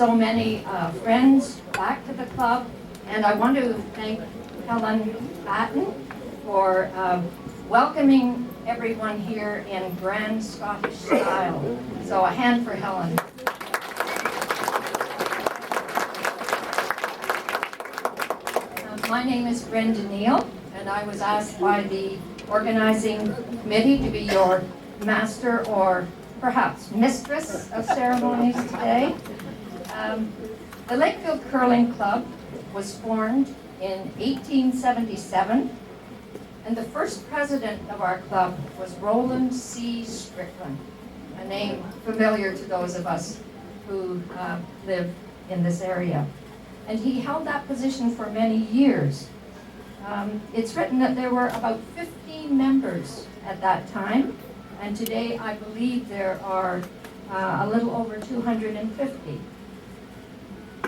so many friends back to the club, and I want to thank Helen Batten for welcoming everyone here in grand Scottish style. So a hand for Helen. My name is Brenda Neal, and I was asked by the organizing committee to be your master or perhaps mistress of ceremonies today. The Lakefield Curling Club was formed in 1877, and the first president of our club was Roland C. Strickland, a name familiar to those of us who live in this area. And he held that position for many years. It's written that there were about 15 members at that time, and today I believe there are a little over 250.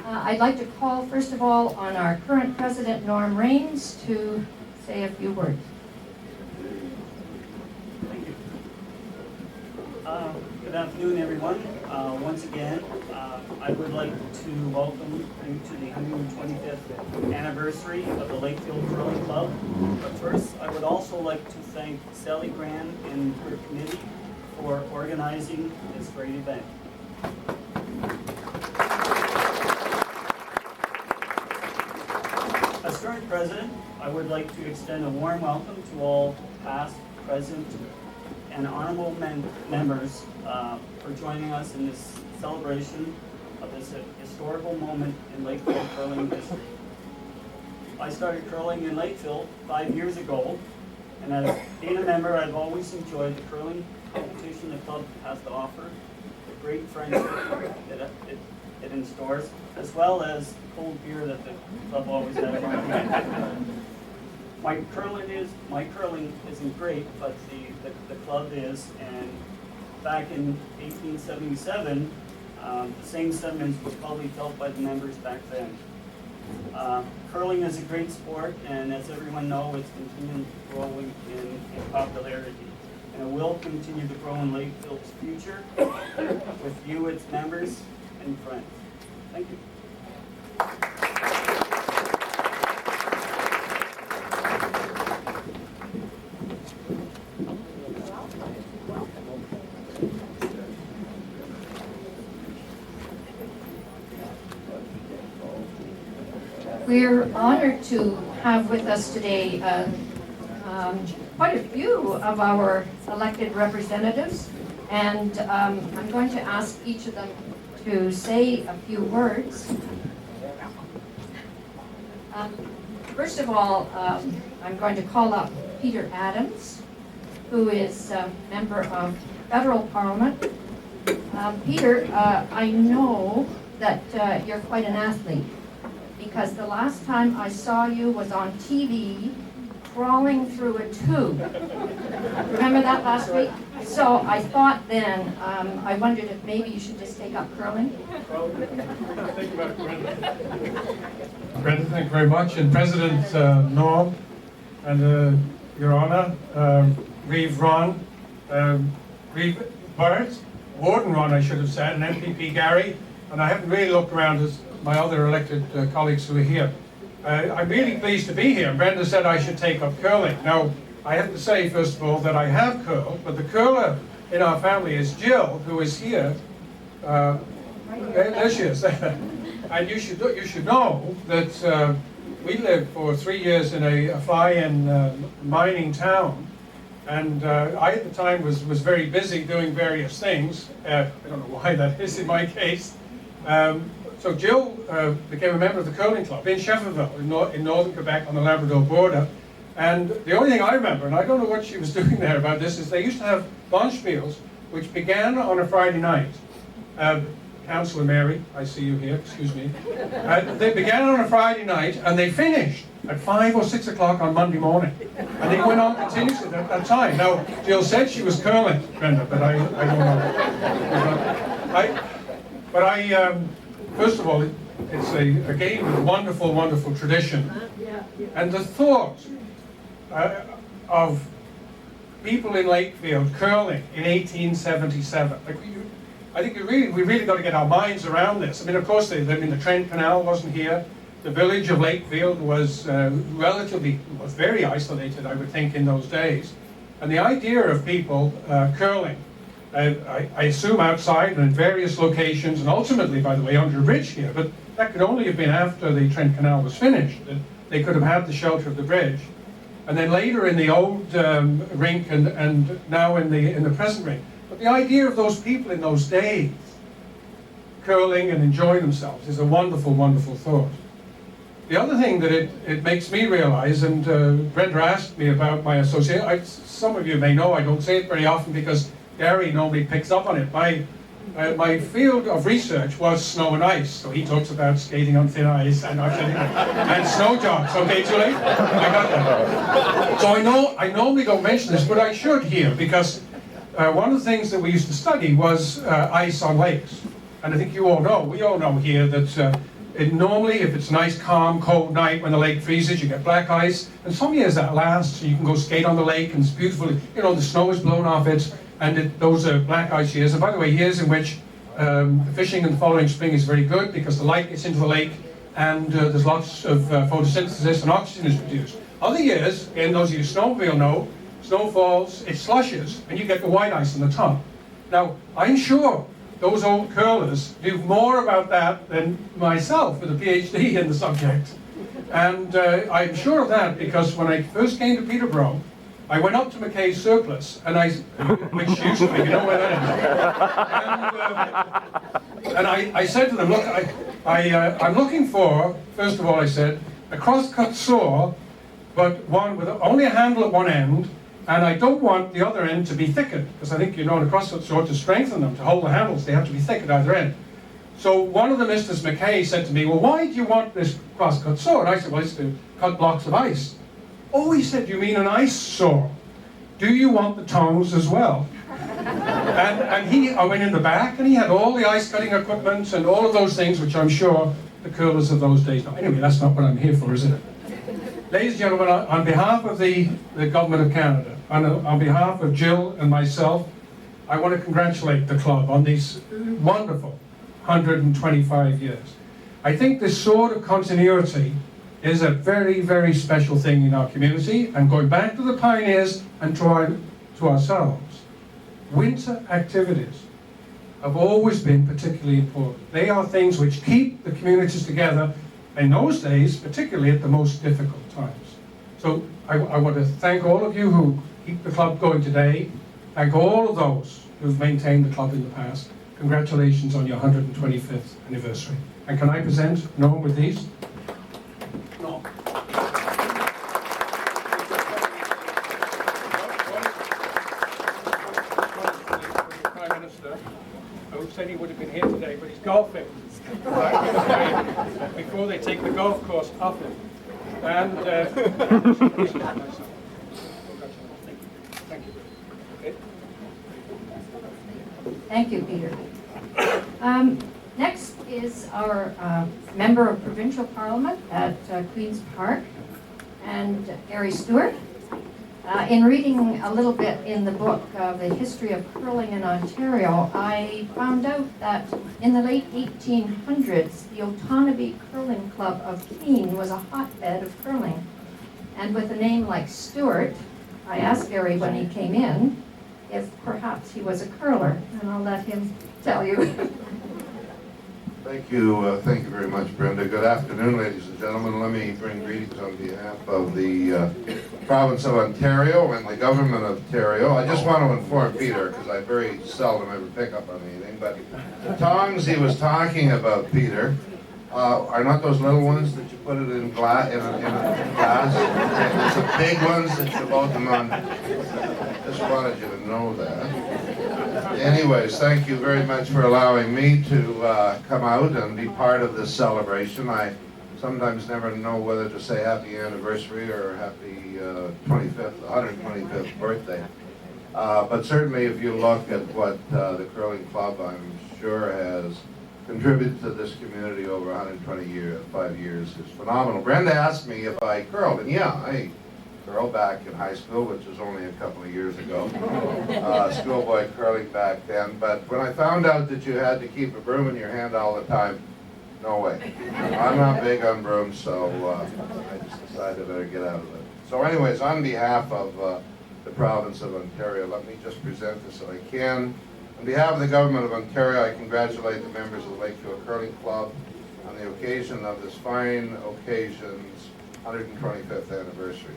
I'd like to call, first of all, on our current president, Norm Raines, to say a few words. Thank you. Good afternoon, everyone. Once again, I would like to welcome you to the 125th anniversary of the Lakefield Curling Club. But first, I would also like to thank Sally Grand and her committee for organizing this great event. As current president, I would like to extend a warm welcome to all past, present, and honorable members for joining us in this celebration of this historical moment in Lakefield curling history. I started curling in Lakefield 5 years ago, and as being a member, I've always enjoyed the curling competition the club has to offer, the great friendship that it instores, as well as cold beer that the club always has around here. My curling isn't great, but the club is, and back in 1877, the same sentiments was probably felt by the members back then. Curling is a great sport, and as everyone knows, it's continuing growing in popularity. And it will continue to grow in Lakefield's future with you, its members, and friends. Thank you. We're honored to have with us today quite a few of our elected representatives, and I'm going to ask each of them to say a few words. First of all, I'm going to call up Peter Adams, who is a member of federal parliament. Peter, I know that you're quite an athlete, because the last time I saw you was on TV crawling through a tube. Remember that last week? So I thought then, I wondered if maybe you should just take up curling. Think about it, Brenda. Brenda, thank you very much. And President Norm, and Your Honour, Reeve Ron, Reeve Burt, Warden Ron, I should have said, and MPP Gary, and I haven't really looked around as my other elected colleagues who are here. I'm really pleased to be here. Brenda said I should take up curling. Now, I have to say, first of all, that I have curled, but the curler in our family is Jill, who is here. There she is. And you should know that we lived for 3 years in a fly-in mining town, and I at the time was very busy doing various things. I don't know why that is in my case. So Jill became a member of the curling club in Shefferville, in northern Quebec on the Labrador border. And the only thing I remember, and I don't know what she was doing there about this, is they used to have lunch meals, which began on a Friday night. Councillor Mary, I see you here, excuse me. They began on a Friday night, and they finished at 5 or 6 o'clock on Monday morning. And they went on continuously at that time. Now, Jill said she was curling, Brenda, but I don't know. First of all, it's a game with wonderful, wonderful tradition. And the thought of people in Lakefield curling in 1877, like I think we really got to get our minds around this. I mean, of course, the Trent Canal wasn't here. The village of Lakefield was was very isolated, I would think, in those days. And the idea of people curling, I assume outside and in various locations, and ultimately, by the way, under a bridge here, but that could only have been after the Trent Canal was finished. That they could have had the shelter of the bridge. And then later in the old rink and now in the present rink. But the idea of those people in those days curling and enjoying themselves is a wonderful, wonderful thought. The other thing that it makes me realize, and Brenda asked me about my association, some of you may know I don't say it very often because Gary normally picks up on it. My field of research was snow and ice, so he talks about skating on thin ice and snow jobs. Okay, Julie? I got that. So I normally don't mention this, but I should here because one of the things that we used to study was ice on lakes. And I think we all know here that normally if it's a nice, calm, cold night when the lake freezes, you get black ice. And some years that lasts, so you can go skate on the lake and it's beautiful. You know, the snow is blown off it, and those are black ice years. And by the way, years in which fishing in the following spring is very good because the light gets into the lake and there's lots of photosynthesis and oxygen is produced. Other years, again, those of you who snowmobile know, snow falls, it slushes, and you get the white ice on the top. Now, I'm sure those old curlers knew more about that than myself with a PhD in the subject. And I'm sure of that because when I first came to Peterborough, I went up to McKay's Surplus, which used to be, you know where that is. And I said to them, look, I'm looking for, first of all I said, a cross-cut saw, but one with only a handle at one end, and I don't want the other end to be thickened, because I think, you know, in a cross-cut saw, to strengthen them, to hold the handles, they have to be thick at either end. So one of the Mrs. McKay said to me, well, why do you want this cross-cut saw? And I said, well, it's to cut blocks of ice. Oh, he said, you mean an ice saw? Do you want the tongs as well? And I went in the back, and he had all the ice cutting equipment and all of those things, which I'm sure the curlers of those days know. Anyway, that's not what I'm here for, is it? Ladies and gentlemen, on behalf of the Government of Canada, on behalf of Jill and myself, I want to congratulate the club on these wonderful 125 years. I think this sort of continuity is a very, very special thing in our community, and going back to the pioneers and to ourselves, winter activities have always been particularly important. They are things which keep the communities together in those days, particularly at the most difficult times. So I want to thank all of you who keep the club going today, thank all of those who've maintained the club in the past. Congratulations on your 125th anniversary. And can I present Noam with these? No. Prime Minister, who said he would have been here today, but he's golfing. Before they take the golf course off him. And thank you. Okay. Thank you, Peter. Next is our Member of Provincial Parliament at Queen's Park, and Gary Stewart. In reading a little bit in the book, The History of Curling in Ontario, I found out that in the late 1800s, the Otonabee Curling Club of Keene was a hotbed of curling. And with a name like Stewart, I asked Gary when he came in if perhaps he was a curler, and I'll let him tell you. Thank you very much, Brenda. Good afternoon, ladies and gentlemen. Let me bring greetings on behalf of the province of Ontario and the government of Ontario. I just want to inform Peter, because I very seldom ever pick up on anything, but the tongs he was talking about, Peter, are not those little ones that you put it in glass. It's the big ones that you load them on. Just wanted you to know that. Anyways, thank you very much for allowing me to come out and be part of this celebration. I sometimes never know whether to say happy anniversary or happy 125th birthday. But certainly if you look at what the curling club, I'm sure, has contributed to this community over 125 years is phenomenal. Brenda asked me if I curled, and yeah, girl back in high school, which was only a couple of years ago. Schoolboy curling back then. But when I found out that you had to keep a broom in your hand all the time, no way. I'm not big on brooms, so I just decided I better get out of it. So anyways, on behalf of the province of Ontario, let me just present this if I can. On behalf of the government of Ontario, I congratulate the members of the Lakefield Curling Club on the occasion of this fine occasion's 125th anniversary.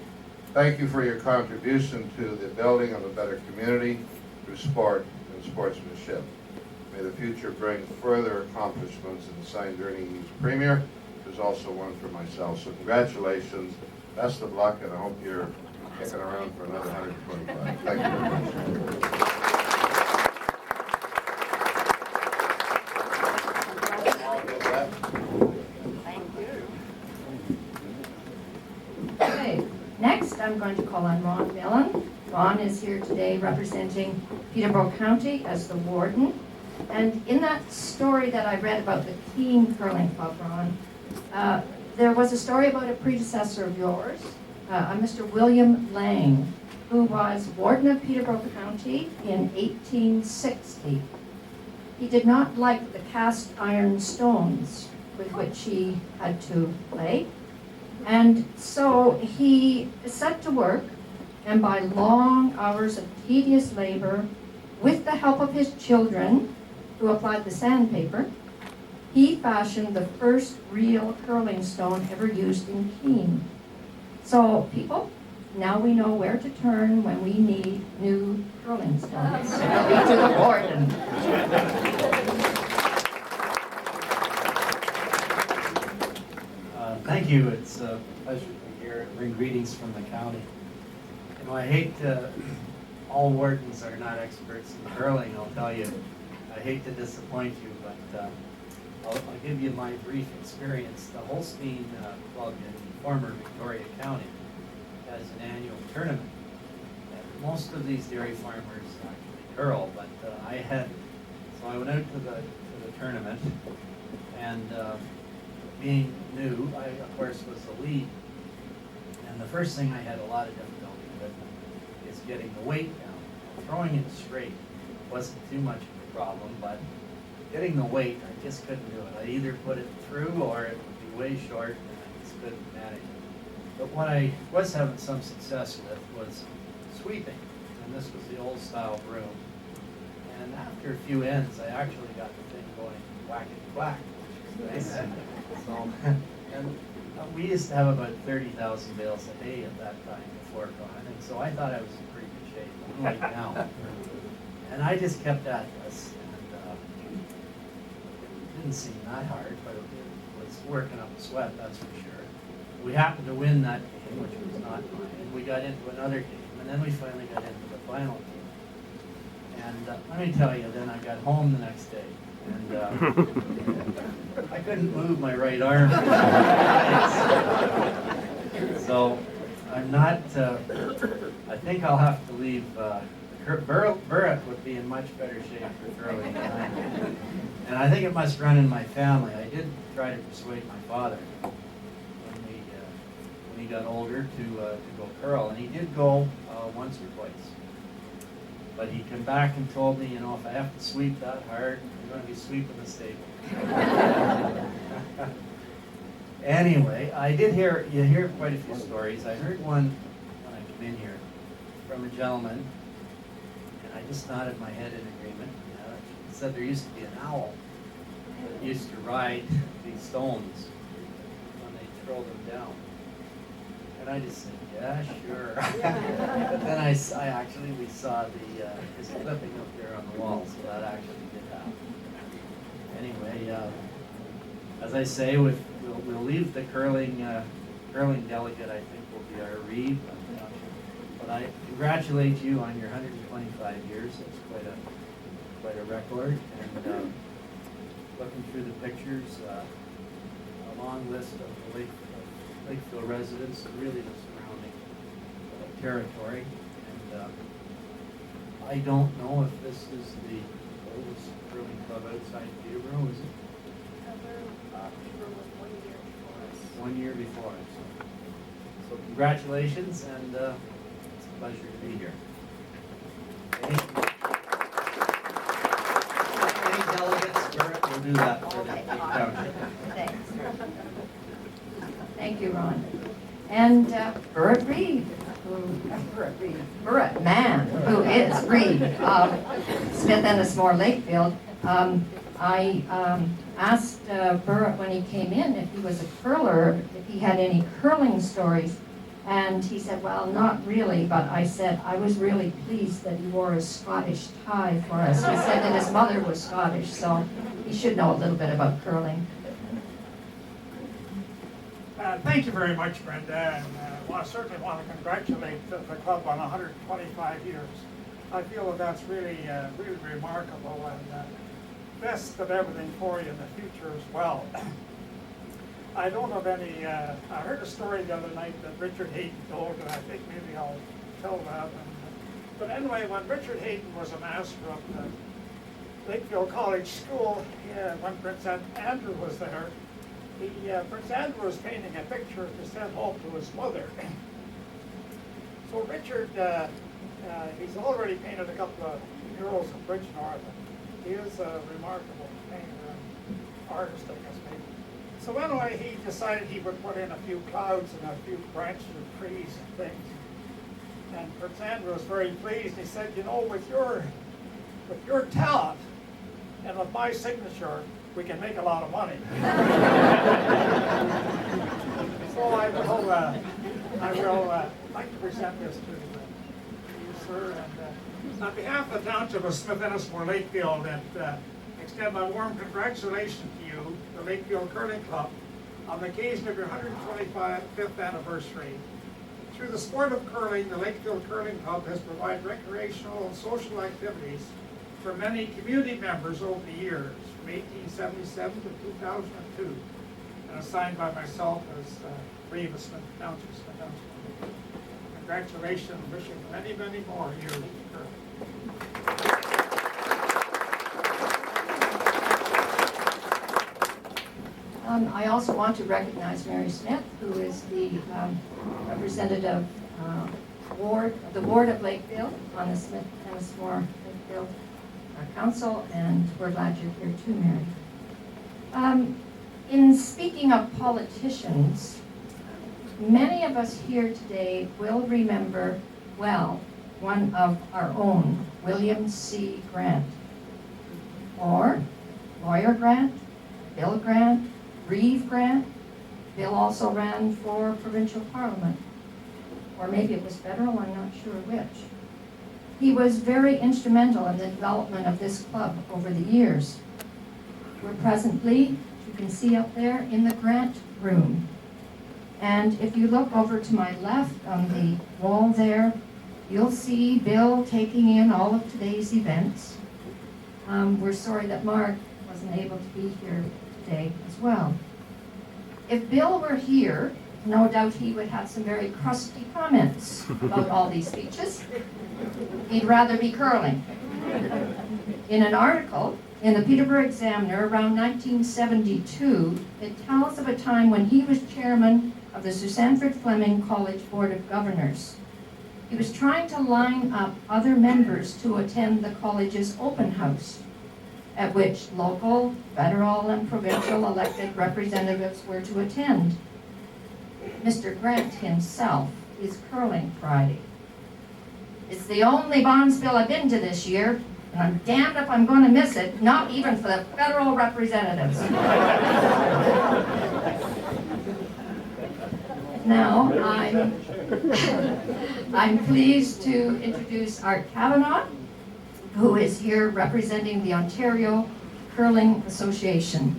Thank you for your contribution to the building of a better community through sport and sportsmanship. May the future bring further accomplishments in the signed earning each premier. There's also one for myself. So congratulations, best of luck, and I hope you're kicking around for another 125. Thank you very much. Okay, next I'm going to call on Ron Millen. Ron is here today representing Peterborough County as the warden. And in that story that I read about the Keene Curling Club, Ron, there was a story about a predecessor of yours, a Mr. William Lang, who was warden of Peterborough County in 1860. He did not like the cast iron stones with which he had to play. And so he set to work, and by long hours of tedious labor, with the help of his children, who applied the sandpaper, he fashioned the first real curling stone ever used in Keene. So, people, now we know where to turn when we need new curling stones. It'll be to the warden. Thank you. It's a pleasure to be here and bring greetings from the county. You know, I hate all wardens are not experts in curling, I'll tell you. I hate to disappoint you, but I'll give you my brief experience. The Holstein Club in former Victoria County has an annual tournament. And most of these dairy farmers actually curl, but so I went out to the tournament, and being new, I of course was the lead. And the first thing I had a lot of difficulty with is getting the weight down. Throwing it straight wasn't too much of a problem, but getting the weight, I just couldn't do it. I either put it through or it would be way short, and I just couldn't manage it. But what I was having some success with was sweeping, and this was the old style broom. And after a few ends, I actually got the thing going whackety-whack, which was nice. So, and we used to have about 30,000 bales a day at that time before gone, and so I thought I was in pretty good shape, unlike now. And I just kept at this, and it didn't seem that hard, but it was working up a sweat, that's for sure. We happened to win that game, which was not mine, and we got into another game, and then we finally got into the final game. And let me tell you, then I got home the next day, and I couldn't move my right arm. So I'm not, I think I'll have to leave, Burritt would be in much better shape for throwing than I am. And I think it must run in my family. I did try to persuade my father when he got older to go curl, and he did go once or twice. But he came back and told me, you know, if I have to sweep that hard, I'm going to be sweeping the stable. Anyway, you hear quite a few stories. I heard one when I came in here from a gentleman, and I just nodded my head in agreement. He said there used to be an owl that used to ride these stones when they throw them down. And I just said, yeah, sure. But then we saw his clipping up there on the wall, so that actually did happen. Anyway, as I say, we'll leave the curling delegate, I think, will be our Reeve. But I congratulate you on your 125 years. It's quite a record. And looking through the pictures, a long list of the Lakefield residents, really the surrounding territory. And I don't know if this is the oldest curling club outside Peterborough, is it? Peterborough was 1 year before us. 1 year before us. So congratulations, and it's a pleasure to be here. Any delegates, Garrett will do that for the township. Thanks. Thank you, Ron. And Burritt Reed, Burritt Mann, who is Reed of Smith Ennismore Lakefield. I asked Burritt when he came in if he was a curler, if he had any curling stories. And he said, well, not really, but I said, I was really pleased that he wore a Scottish tie for us. He said that his mother was Scottish, so he should know a little bit about curling. Thank you very much, Brenda, and I certainly want to congratulate the club on 125 years. I feel that that's really remarkable, and best of everything for you in the future as well. I don't have any, I heard a story the other night that Richard Hayden told, and I think maybe I'll tell that. But anyway, when Richard Hayden was a master of the Lakefield College School, when Prince Andrew was there, Prince Andrew was painting a picture to send home to his mother. So Richard, he's already painted a couple of murals of Bridgenorth. He is a remarkable painter and artist, I guess, maybe. So anyway, he decided he would put in a few clouds and a few branches of trees and things. And Prince Andrew was very pleased. He said, you know, with your talent and with my signature, we can make a lot of money. So I will like to present this to you, sir. And on behalf of the Township of Smith Ennismore Lakefield, and extend my warm congratulations to you, the Lakefield Curling Club, on the occasion of your 125th anniversary. Through the sport of curling, the Lakefield Curling Club has provided recreational and social activities for many community members over the years, from 1877 to 2002, and assigned by myself as Reeve of Smith Township. Congratulations, wishing many, many more years of curling. I also want to recognize Mary Smith, who is the representative of the ward of Lakefield on the Smith Ennismore Lakefield Council, and we're glad you're here too, Mary. In speaking of politicians, many of us here today will remember well one of our own, William C. Grant, or Lawyer Grant, Bill Grant, Reeve Grant. Bill also ran for provincial parliament, or maybe it was federal, I'm not sure which. He was very instrumental in the development of this club over the years. We're presently, you can see up there, in the Grant Room. And if you look over to my left on the wall there, you'll see Bill taking in all of today's events. We're sorry that Mark wasn't able to be here today as well. If Bill were here, no doubt he would have some very crusty comments about all these speeches. He'd rather be curling. In an article in the Peterborough Examiner around 1972, it tells of a time when he was chairman of the Sir Sanford Fleming College Board of Governors. He was trying to line up other members to attend the college's open house, at which local, federal, and provincial elected representatives were to attend. Mr. Grant himself is curling Friday. It's the only Bonspiel I've been to this year, and I'm damned if I'm going to miss it, not even for the federal representatives. Now, I'm pleased to introduce Art Kavanagh, who is here representing the Ontario Curling Association.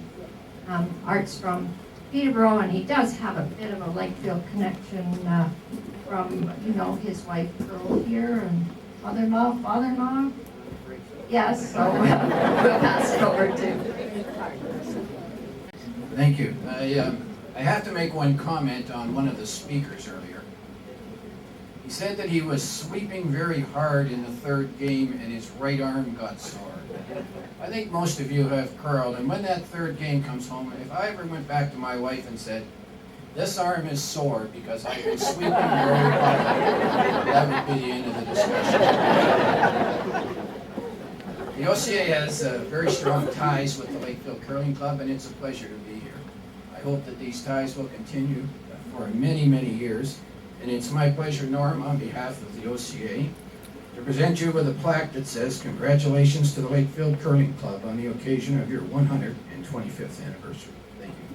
Art's from Peterborough, and he does have a bit of a Lakefield connection from, you know, his wife Pearl here, and mother-in-law, father-in-law. Yes, so we'll pass it over to Art. Thank you. I have to make one comment on one of the speakers earlier. He said that he was sweeping very hard in the third game and his right arm got sore. I think most of you have curled, and when that third game comes home, if I ever went back to my wife and said, This arm is sore because I've been sweeping very hard. That would be the end of the discussion. The OCA has very strong ties with the Lakefield Curling Club, and it's a pleasure to be here. I hope that these ties will continue for many, many years. And it's my pleasure, Norm, on behalf of the OCA, to present you with a plaque that says, "Congratulations to the Lakefield Curling Club on the occasion of your 125th anniversary." Thank you.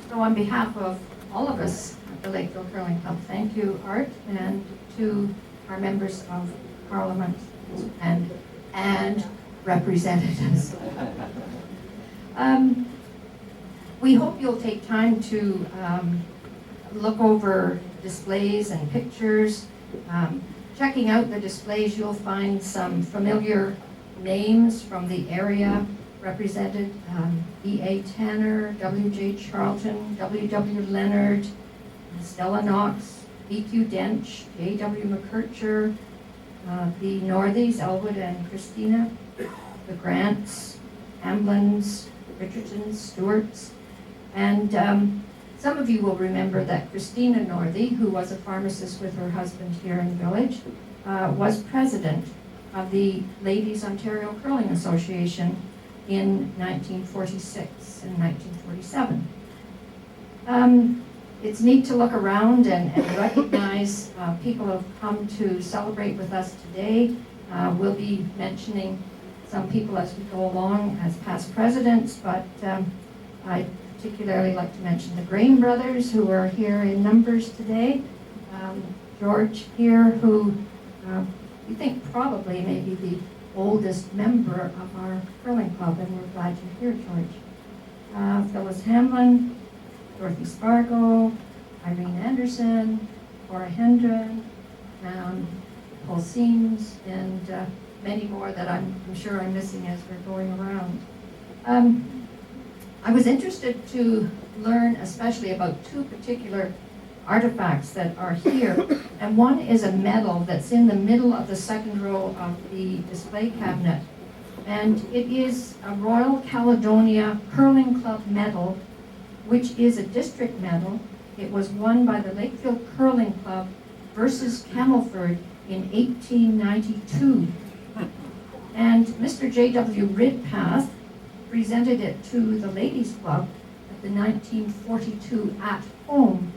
So on behalf of all of us at the Lakefield Curling Club, thank you, Art, and to our members of Parliament and representatives. We hope you'll take time to look over displays and pictures. Checking out the displays, you'll find some familiar names from the area represented. E.A. Tanner, W.J. Charlton, W.W. Leonard, Stella Knox, B.Q. Dench, J.W. McKercher, the Northies, Elwood and Christina, the Grants, Hamblins, Richardsons, Stewarts, and some of you will remember that Christina Northey, who was a pharmacist with her husband here in the village, was president of the Ladies Ontario Curling Association in 1946 and 1947. It's neat to look around and recognize people who have come to celebrate with us today. We'll be mentioning some people as we go along as past presidents, but I'd particularly like to mention the Grain brothers, who are here in numbers today. George here, who we think probably may be the oldest member of our curling club, and we're glad you're here, George. Phyllis Hamlin, Dorothy Spargo, Irene Anderson, Cora Hendren, Paul Seams, and many more that I'm sure I'm missing as we're going around. I was interested to learn especially about two particular artifacts that are here, and one is a medal that's in the middle of the second row of the display cabinet, and it is a Royal Caledonia Curling Club medal, which is a district medal. It was won by the Lakefield Curling Club versus Camelford in 1892, and Mr. J.W. Ridpath presented it to the Ladies Club at the 1942 At Home,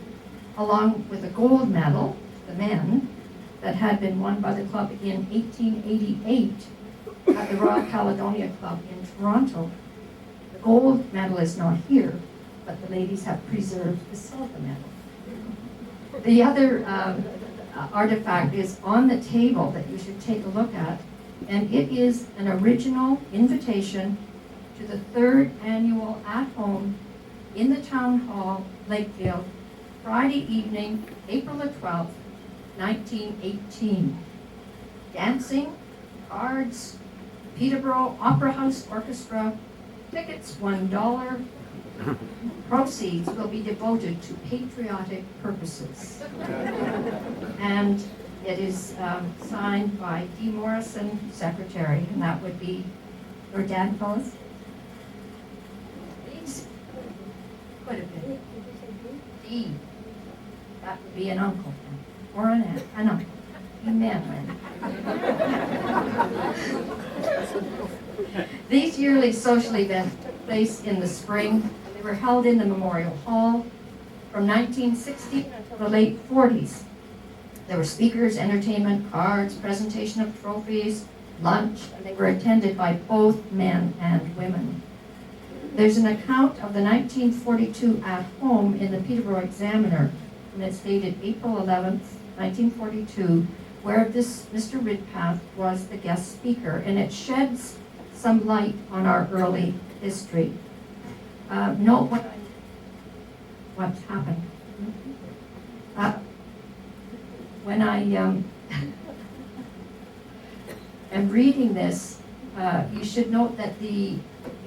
along with a gold medal, the men, that had been won by the club in 1888 at the Royal Caledonia Club in Toronto. The gold medal is not here, but the ladies have preserved the silver medal. The other artifact is on the table that you should take a look at, and it is an original invitation to the 3rd annual At Home in the Town Hall, Lakefield, Friday evening, April the 12th, 1918. Dancing, cards, Peterborough Opera House Orchestra, tickets $1. Proceeds will be devoted to patriotic purposes. And it is signed by D. Morrison, Secretary, and that would be your dad, Phyllis? Please? Could have been. D. That would be an uncle, or an aunt, an uncle. Amen. These yearly social events took place in the spring. They were held in the Memorial Hall from 1960 until the late 40s. There were speakers, entertainment, cards, presentation of trophies, lunch, and they were attended by both men and women. There's an account of the 1942 At Home in the Peterborough Examiner, and it's dated April 11th, 1942, where this Mr. Ridpath was the guest speaker, and it sheds some light on our early history. Note what's happened. When I am reading this, you should note that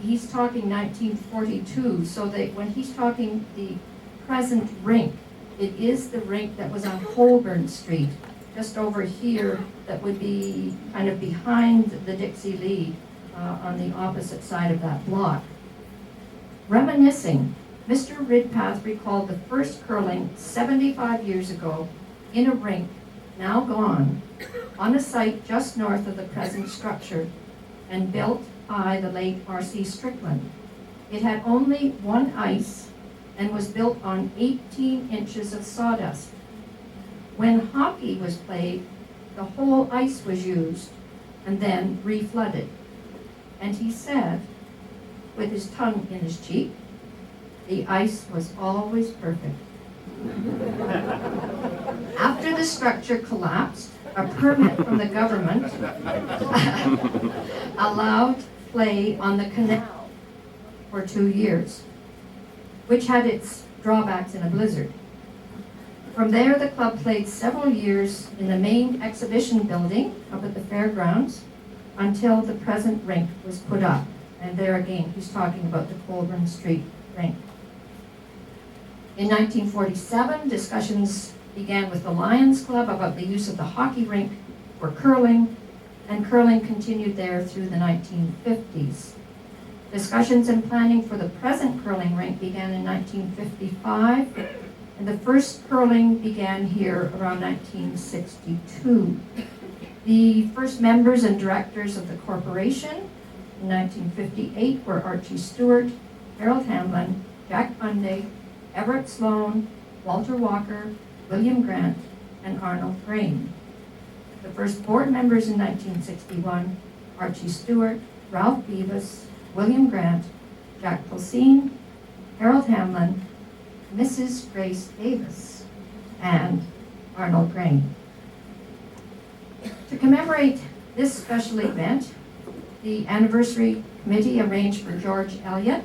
he's talking 1942, so that when he's talking the present rink, It is the rink that was on Holborn Street, just over here, that would be kind of behind the Dixie Lee on the opposite side of that block. Reminiscing, Mr. Ridpath recalled the first curling 75 years ago in a rink, now gone, on a site just north of the present structure and built by the late R.C. Strickland. It had only one ice and was built on 18 inches of sawdust. When hockey was played, the whole ice was used and then reflooded. And he said, with his tongue in his cheek, the ice was always perfect. After the structure collapsed, a permit from the government allowed play on the canal for 2 years, which had its drawbacks in a blizzard. From there, the club played several years in the main exhibition building up at the fairgrounds until the present rink was put up. And there again, he's talking about the Holborn Street rink. In 1947, discussions began with the Lions Club about the use of the hockey rink for curling, and curling continued there through the 1950s. Discussions and planning for the present curling rink began in 1955, and the first curling began here around 1962. The first members and directors of the corporation in 1958 were Archie Stewart, Harold Hamlin, Jack Bunday, Everett Sloan, Walter Walker, William Grant, and Arnold Grain. The first board members in 1961, Archie Stewart, Ralph Beavis, William Grant, Jack Pulsine, Harold Hamlin, Mrs. Grace Davis, and Arnold Grain. To commemorate this special event, the anniversary committee arranged for George Elliott,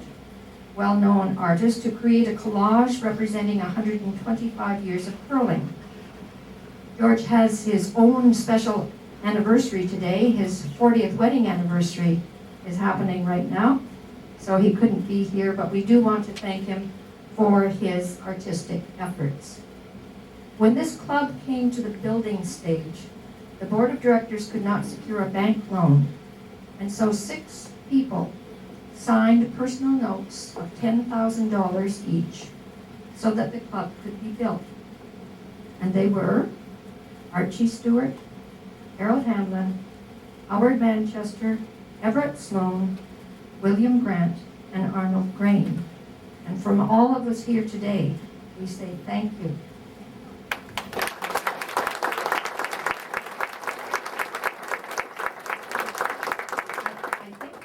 well-known artist, to create a collage representing 125 years of curling. George has his own special anniversary today. His 40th wedding anniversary is happening right now, so he couldn't be here, but we do want to thank him for his artistic efforts. When this club came to the building stage, the board of directors could not secure a bank loan, and so 6 people signed personal notes of $10,000 each so that the club could be built. And they were Archie Stewart, Harold Hamlin, Howard Manchester, Everett Sloan, William Grant, and Arnold Grain. And from all of us here today, we say thank you.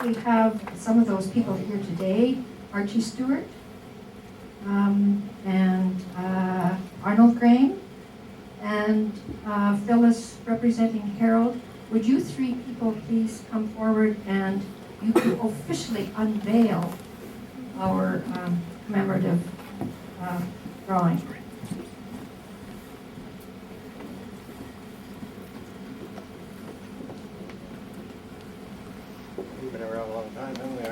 We have some of those people here today, Archie Stewart, and Arnold Grain, and Phyllis representing Harold. Would you 3 people please come forward and you can officially unveil our commemorative drawing. We've been around a long time, haven't we?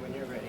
When you're ready.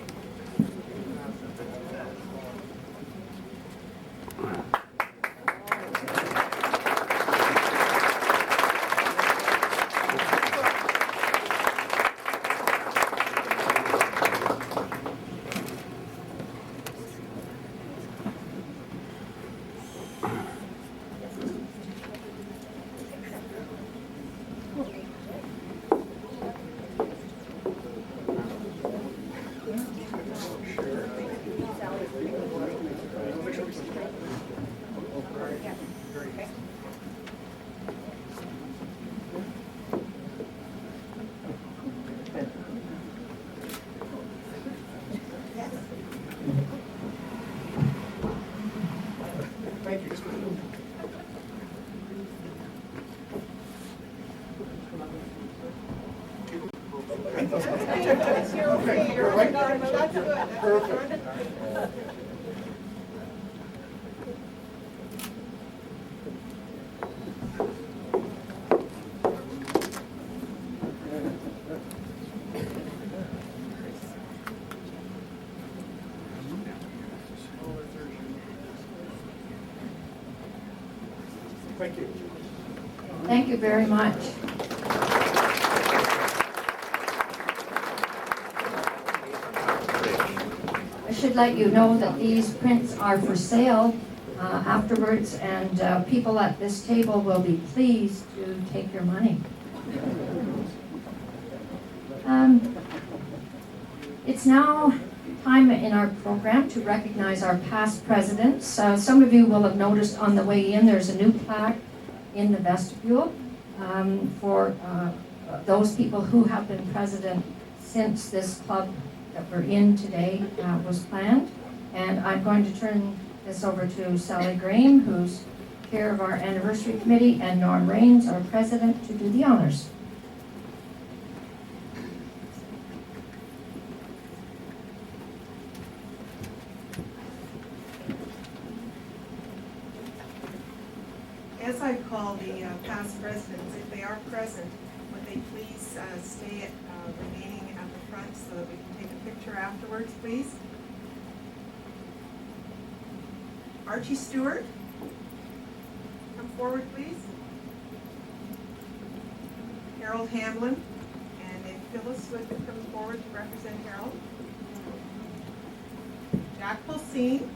Thank you. Thank you very much. I should let you know that these prints are for sale afterwards, and people at this table will be pleased to take your money. It's now time in our program to recognize our past presidents. Some of you will have noticed on the way in, there's a new plaque in the vestibule for those people who have been president since this club that we're in today was planned. And I'm going to turn this over to Sally Graham, who's chair of our anniversary committee, and Norm Raines, our president, to do the honors. As I call the past presidents, if they are present, would they please stay remaining at the front so that we can take a picture afterwards, please? Archie Stewart, come forward, please. Harold Hamlin, and if Phyllis would come forward to represent Harold. Jack Pulsine.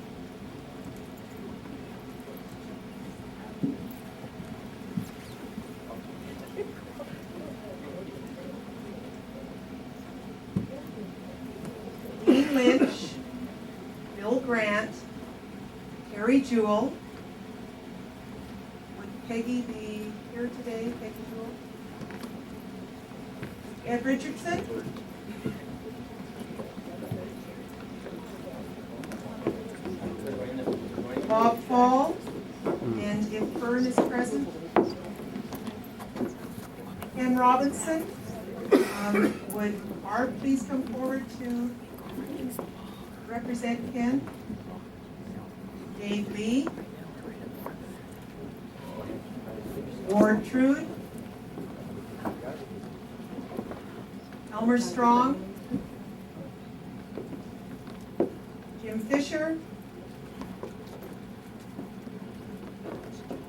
Dean Lynch, Bill Grant, Terry Jewell. Would Peggy be here today, Peggy Jewell? Ed Richardson? Bob Fall, and if Fern is present. Ken Robinson, would Barb please come forward to represent Ken? Dave Lee. Harold Trude. Elmer Strong. Jim Fisher.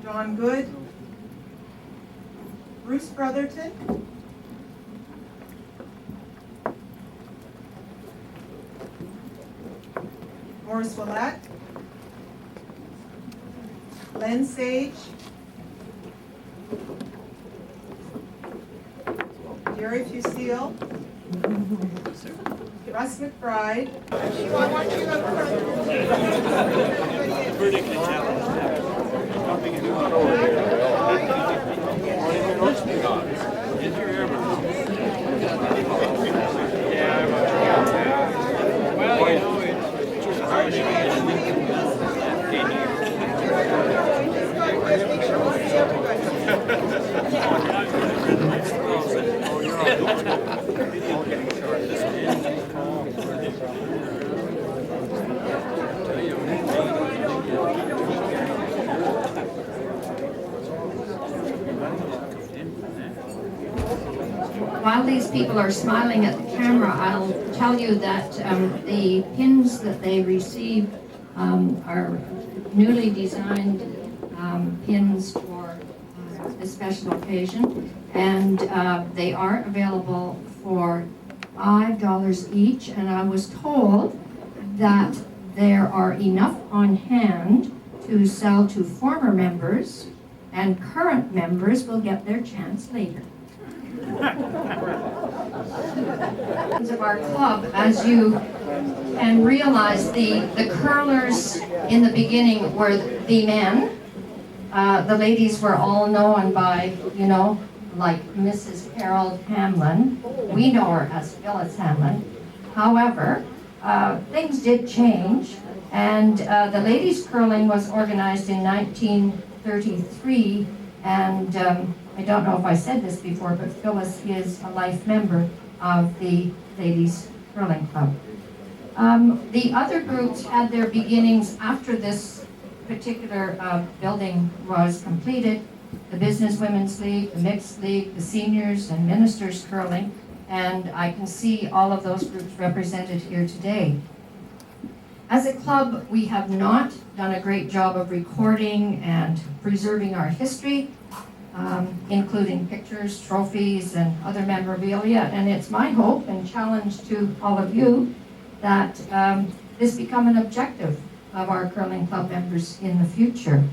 John Good. Bruce Brotherton. Morris Willett. Len Sage. Jerry Fusil. Russ McBride. I want you While these people are smiling at the camera, I'll tell you that the pins that they receive are newly designed pins for this special occasion, and they are available for $5 each, and I was told that there are enough on hand to sell to former members, and current members will get their chance later. Of our club, as you can realize, the curlers in the beginning were the men. The ladies were all known by, you know, like Mrs. Harold Hamlin. We know her as Phyllis Hamlin. However, things did change, and the ladies curling was organized in 1933, and I don't know if I said this before, but Phyllis is a life member of the Ladies Curling Club. The other groups had their beginnings after this particular building was completed. The Business Women's League, the Mixed League, the Seniors and Ministers Curling, and I can see all of those groups represented here today. As a club, we have not done a great job of recording and preserving our history, including pictures, trophies, and other memorabilia. And it's my hope and challenge to all of you that this become an objective of our curling club members in the future.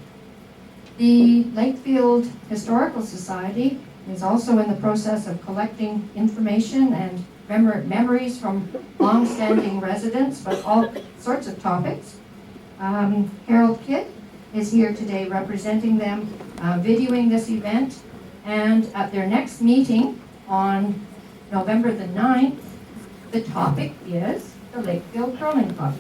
The Lakefield Historical Society is also in the process of collecting information and memories from long-standing residents, but all sorts of topics. Harold Trude is here today representing them, videoing this event, and at their next meeting on November the 9th, the topic is the Lakefield Curling Club.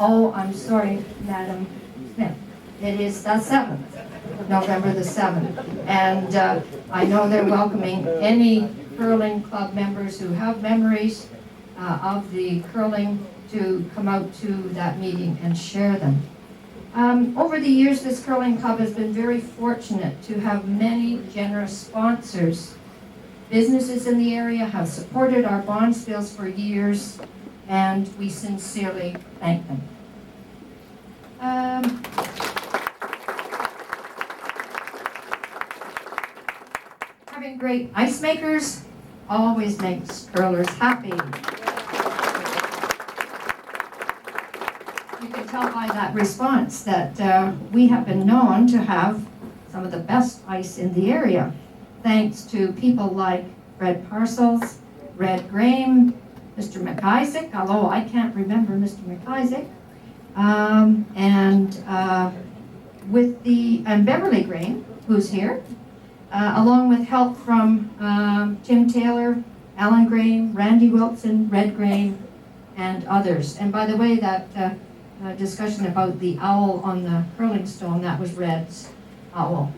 Oh, I'm sorry, Madam Smith. It is the 7th, November the 7th. And I know they're welcoming any curling club members who have memories of the curling to come out to that meeting and share them. Over the years, this curling club has been very fortunate to have many generous sponsors. Businesses in the area have supported our bonspiels for years, and we sincerely thank them. Having great ice makers always makes curlers happy. You can tell by that response that we have been known to have some of the best ice in the area, thanks to people like Fred Parcels, Red Graham, Mr. McIsaac, although I can't remember Mr. McIsaac, and Beverly Graham, who's here, along with help from Tim Taylor, Alan Graham, Randy Wilson, Red Graham, and others. And by the way, that discussion about the owl on the curling stone, that was Red's owl.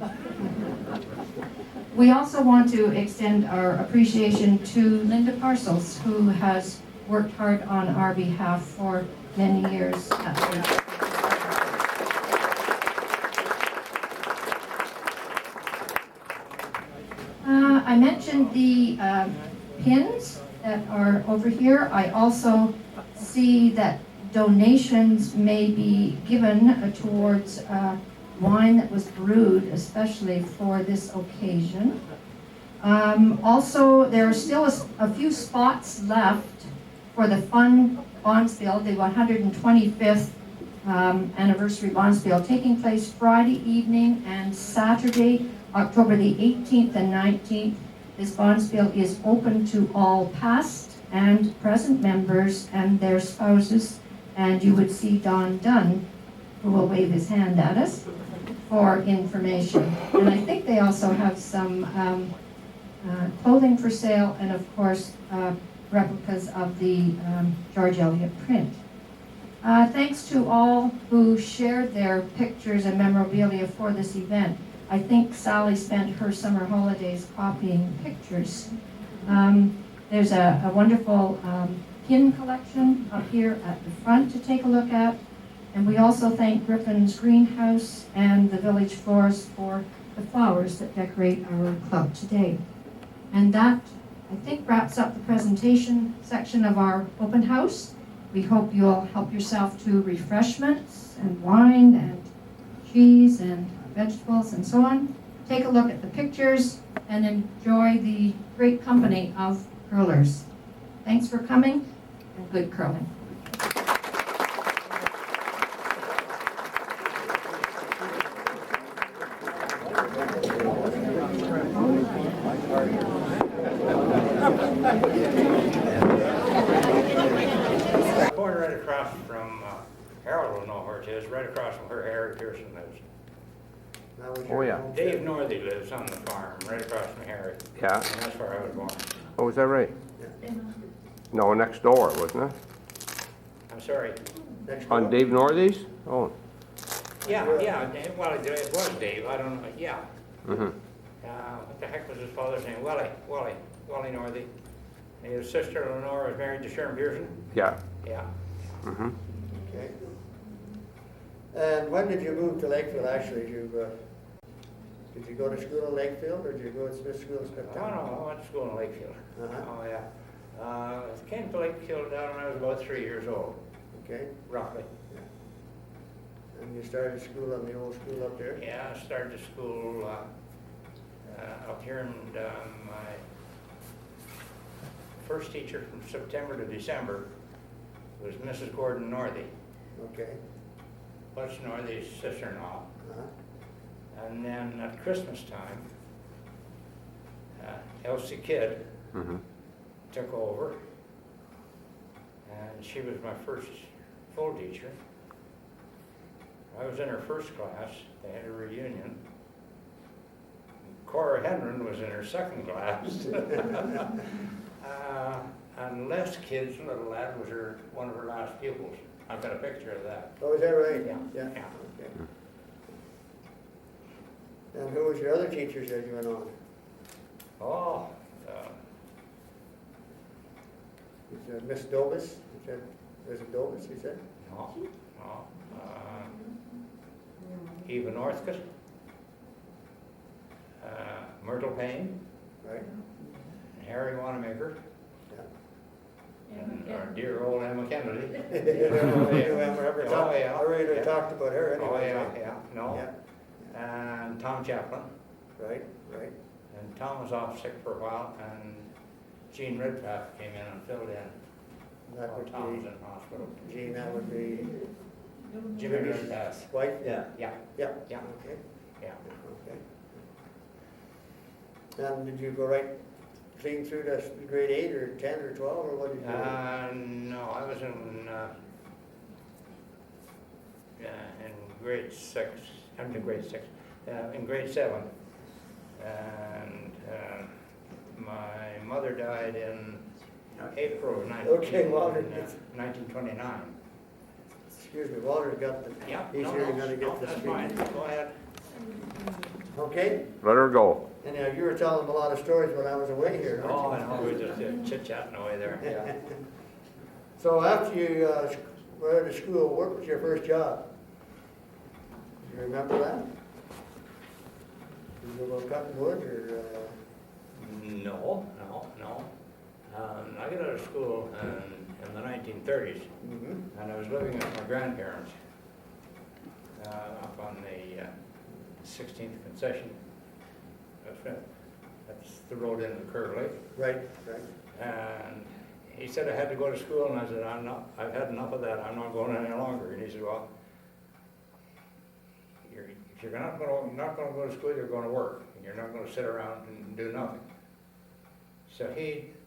We also want to extend our appreciation to Linda Parcels, who has worked hard on our behalf for many years. I mentioned the pins that are over here. I also see that donations may be given towards wine that was brewed especially for this occasion. Also, there are still a few spots left for the fun bonspiel, the 125th anniversary bonspiel, taking place Friday evening and Saturday, October the 18th and 19th. This bonspiel is open to all past and present members and their spouses, and you would see Don Dunn, who will wave his hand at us for information. And I think they also have some clothing for sale, and of course replicas of the George Eliot print. Thanks to all who shared their pictures and memorabilia for this event. I think Sally spent her summer holidays copying pictures. There's a wonderful pin collection up here at the front to take a look at. And we also thank Griffin's Greenhouse and the Village Florist for the flowers that decorate our club today. And that, I think, wraps up the presentation section of our open house. We hope you'll help yourself to refreshments and wine and cheese and vegetables and so on. Take a look at the pictures and enjoy the great company of curlers. Thanks for coming, and good curling. Corner right across from Harold will know where it is, right across from where Harry Pearson lives. Oh, yeah. Dave Northey lives on the farm, right across from Harry. Yeah. And that's where I was born. Oh, is that right? No, next door, wasn't it? I'm sorry. On Dave Northy's? Oh. Yeah, Dave, well, it was Dave, I don't know, yeah. Mm-hmm. What the heck was his father's name? Wally Northey. And his sister Lenore was married to Sharon Pearson. Yeah. Yeah. Mm-hmm. Okay. And when did you move to Lakefield, actually? Did you go to school in Lakefield, or did you go to Smith School in Smithtown? No, I went to school in Lakefield. Uh-huh. Oh, yeah. I came to Lakefield when I was about 3 years old. Okay, roughly. and you started school on the old school up there? Yeah, I started school up here, and my first teacher from September to December was Mrs. Gordon Northey, Okay. Butch Northey's sister-in-law. Uh-huh. And then at Christmas time, Elsie Kidd took over, and she was my first full teacher. I was in her first class. They had a reunion. Cora Henron was in her second class. And Les Kidd's little lad was one of her last pupils. I've got a picture of that. Oh, is that right? Yeah. Yeah. Yeah. Okay. And who was your other teachers that you went on? Oh, Is that Miss Dobus? Is it Dobus, you said? no, Eva Northcott, Myrtle Payne, Right? and Harry Wanamaker, Yeah. and our dear old Emma Kennedy. I yeah. already Yeah. talked about her anyway. Oh, yeah, right? yeah, no. Yeah, And Tom Chaplin. right, right. And Tom was off sick for a while, and Gene Redpath came in and filled in That while would Tom was be, in hospital. Gene, that would be Jimmy Redpath. wife? Yeah, Yeah. yeah, Okay, yeah. okay. And did you go right clean through to grade 8 or 10 or 12, or what did you do? No, I was in grade 6, in grade 7. And my mother died in April of Okay, Walter. 1929. Excuse me, Walter's got the, Yeah, he's no, here, no, gonna no, get the that's speaker. fine, go ahead. Okay, Let her go. and you were telling a lot of stories when I was away here, Oh, I aren't know, we were just chit-chatting away there, you? yeah. So after you went to school, what was your first job? Do you remember that? Did you go cutting wood, or, No. I got out of school in the 1930s, and I was living with my grandparents up on the 16th concession. That's the road into Curve Lake. Right, right. And he said I had to go to school, and I said, I've had enough of that, I'm not going any longer. And he said, well, if you're not going to go to school, you're going to work. You're not going to sit around and do nothing. So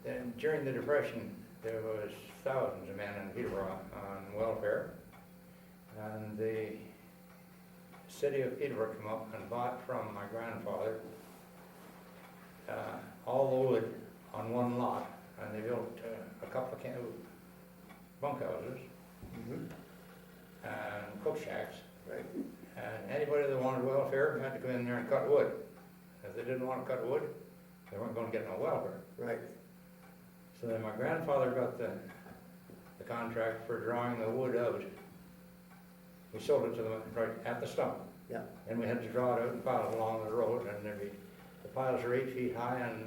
then during the Depression, there was thousands of men in Peterborough on welfare, and the city of Peterborough came up and bought from my grandfather all the wood on one lot, and they built a couple of bunkhouses and cook shacks. Right. And anybody that wanted welfare had to come in there and cut wood. If they didn't want to cut wood, they weren't going to get no welfare. Right. So then my grandfather got the contract for drawing the wood out. We sold it to them right at the stump. Yeah. And we had to draw it out and pile it along the road, and the piles are 8 feet high and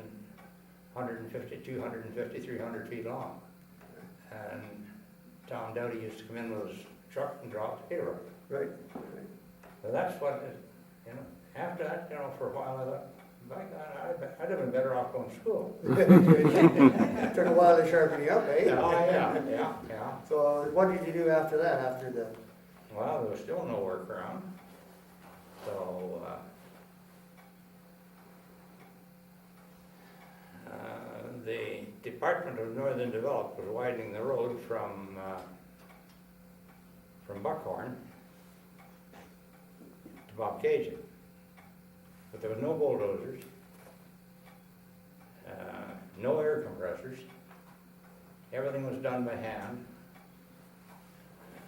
150, 250, 300 feet long. And Tom Dowdy used to come in with his truck and draw it to Peterborough. Right. So that's what, after that, for a while I thought, by God, I'd have been better off going to school. Took a while to sharpen you up, eh? Oh, yeah. So what did you do after that, after the, Well, there was still no work around. So, the Department of Northern Development was widening the road from Buckhorn to Bobcaygeon. But there was no bulldozers, no air compressors. Everything was done by hand.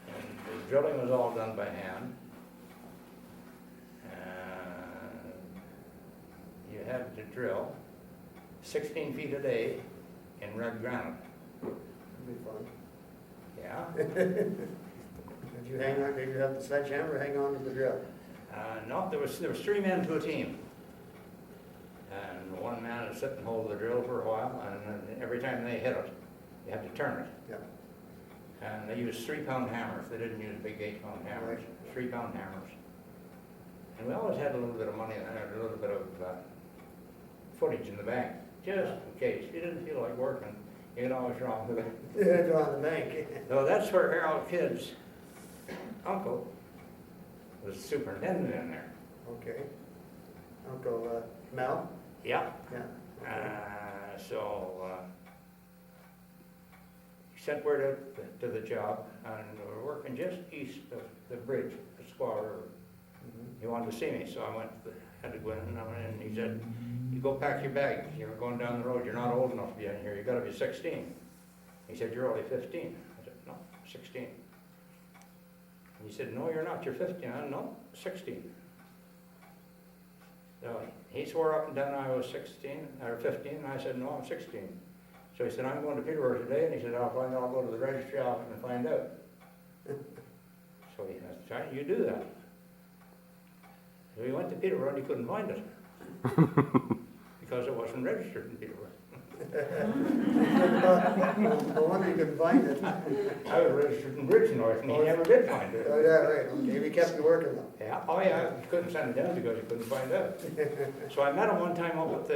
And the drilling was all done by hand. You had to drill 16 feet a day in red granite. that'd be fun. Yeah. Did you hang on, did you have the sledgehammer hang on to the drill? No, there was 3 men to a team. And one man would sit and hold the drill for a while, and then every time they hit it, you had to turn it. Yeah. And they used 3-pound hammers. They didn't use big 8-pound hammers. 3-pound hammers. And we always had a little bit of money in there, a little bit of footage in the bank, just in case. If you didn't feel like working, you could always draw on the bank. Draw on the bank. So that's where Harold Trude's uncle was superintendent in there. Okay. Uncle Mel? Yeah. Yeah. So he sent word out to the job, and we were working just east of the bridge, the Squaw River. He wanted to see me, so I had to go in, and he said, "You go pack your bag. You're going down the road. You're not old enough to be in here. You got to be 16." He said, "You're only 15." I said, "No, 16." And he said, "No, you're not. You're 15." I said, "No, 16." So he swore up and down I was 16 or 15, and I said, "No, I'm 16." So he said, "I'm going to Peterborough today," and he said, I'll go to the registry office and find out." So he said, "You do that." So he went to Peterborough and he couldn't find it because it wasn't registered in Peterborough. No wonder you couldn't find it. I was registered in Bridgenorth and he never did find it. Oh, yeah, right. Okay, he kept you working though. Yeah, oh yeah, he couldn't send it down because he couldn't find out. So I met him one time up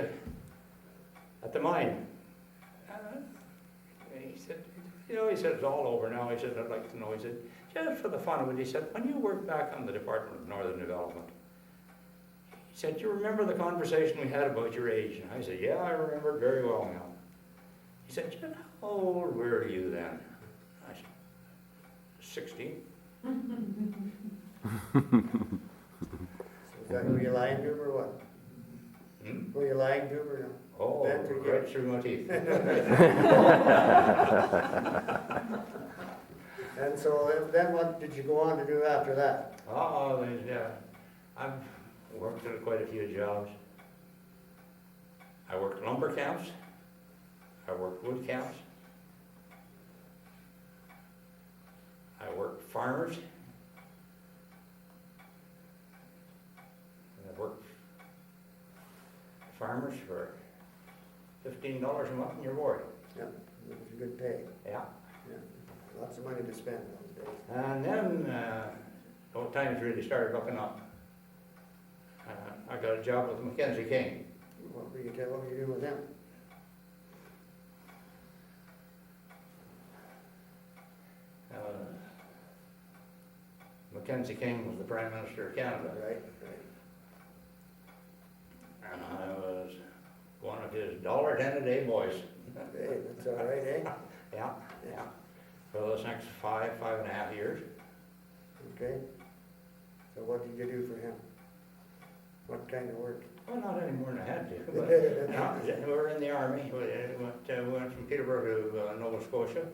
at the mine. He said, he said, "It's all over now." He said, "I'd like to know." He said, "Just for the fun of it," he said, "when you worked back on the Department of Northern Development," he said, "Do you remember the conversation we had about your age?" And I said, "Yeah, I remember it very well now." He said, "How old were you then?" I said, 16. Were you lying to him or what? Were you lying to him or no? Oh, right through my teeth. And so then what did you go on to do after that? Oh, I've worked at quite a few jobs. I worked lumber camps. I worked wood camps. I worked farmers. I worked farmers for $15 a month in your ward. Yeah, it was a good pay. Yeah. Yeah, lots of money to spend those days. And then, old times really started looking up. I got a job with Mackenzie King. What were you doing with them? Mackenzie King was the Prime Minister of Canada. Right. And I was one of his $10 a day boys. Hey, that's all right, eh? Yeah. For those next 5.5 years. Okay. So what did you do for him? What kind of work? Well, not any more than I had to. But we were in the Army. We went from Peterborough to Nova Scotia.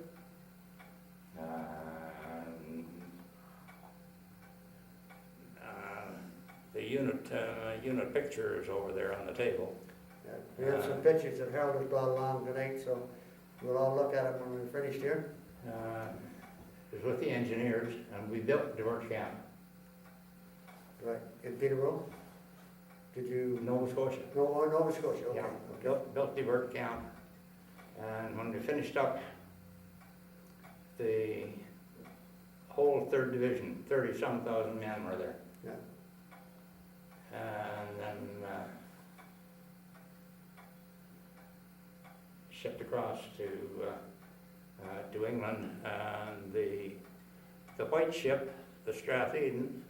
The unit picture is over there on the table. Yeah, we have some pictures that Harold has brought along tonight, so we'll all look at them when we're finished here. It was with the engineers, and we built the work camp. Right, in Peterborough? Did you? Nova Scotia. No, Nova Scotia, okay. Yeah, built the work camp, and when we finished up, the whole 3rd Division, 30-some thousand men were there. Yeah. And then shipped across to England, and the white ship, the Stratheden,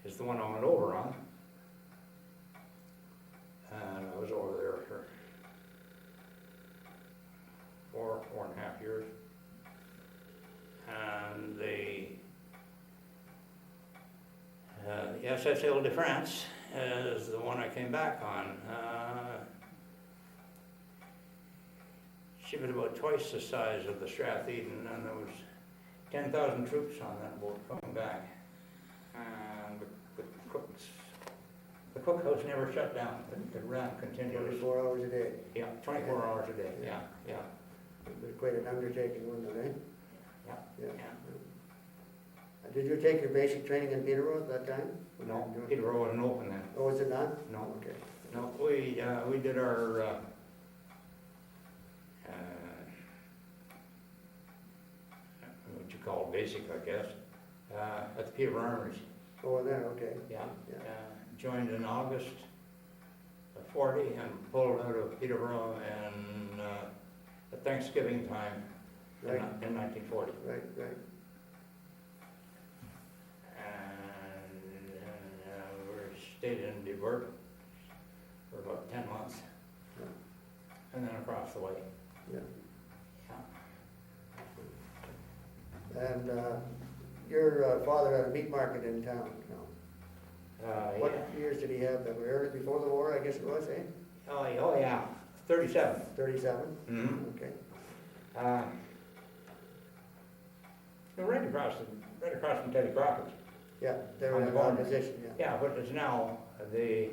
is the one I went over on. And I was over there for 4.5 years. And the SS Ile-de-France is the one I came back on. She was about twice the size of the Stratheden, and there was 10,000 troops on that boat coming back. And the cookhouse never shut down. It ran continuously. 24 hours a day. Yeah, 24 hours a day. Yeah. It was quite an undertaking, wasn't it, eh? Yeah. Did you take your basic training in Peterborough at that time? No, Peterborough wasn't open then. Oh, was it not? No. Okay. No, we did our call basic, I guess, at the Peterborough Armories. Over there, okay. Yeah, Yeah. joined in August of 40 and pulled out of Peterborough and at Thanksgiving time Right. in 1940. Right, right. And we stayed in Debert for about 10 months. Yeah. And then across the way. Yeah. Yeah. And your father had a meat market in town, no? What Yeah. years did he have that? Were early before the war, I guess it was, eh? Oh yeah, 37. 37? Mm-hmm. Okay. Right across from Teddy Crockett's. Yeah, they were On the in corner. opposition, yeah. Yeah, what is now the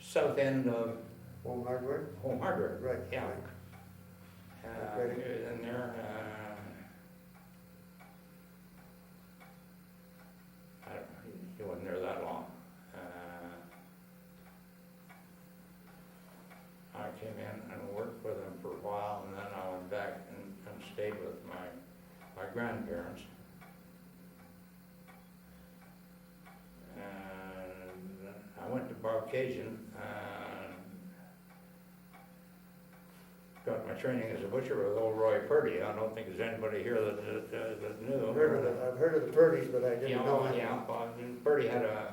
south end of Home hardware? Home Hardware. Right. Yeah. right. Right. In there, I don't know, he wasn't there that long. I came in and worked with him for a while, and then I went back and stayed with my grandparents. And I went to Caucasian and got my training as a butcher with old Roy Purdy. I don't think there's anybody here that knew. I've heard of the Purdy's, but I You didn't know, know. yeah, well, Purdy had a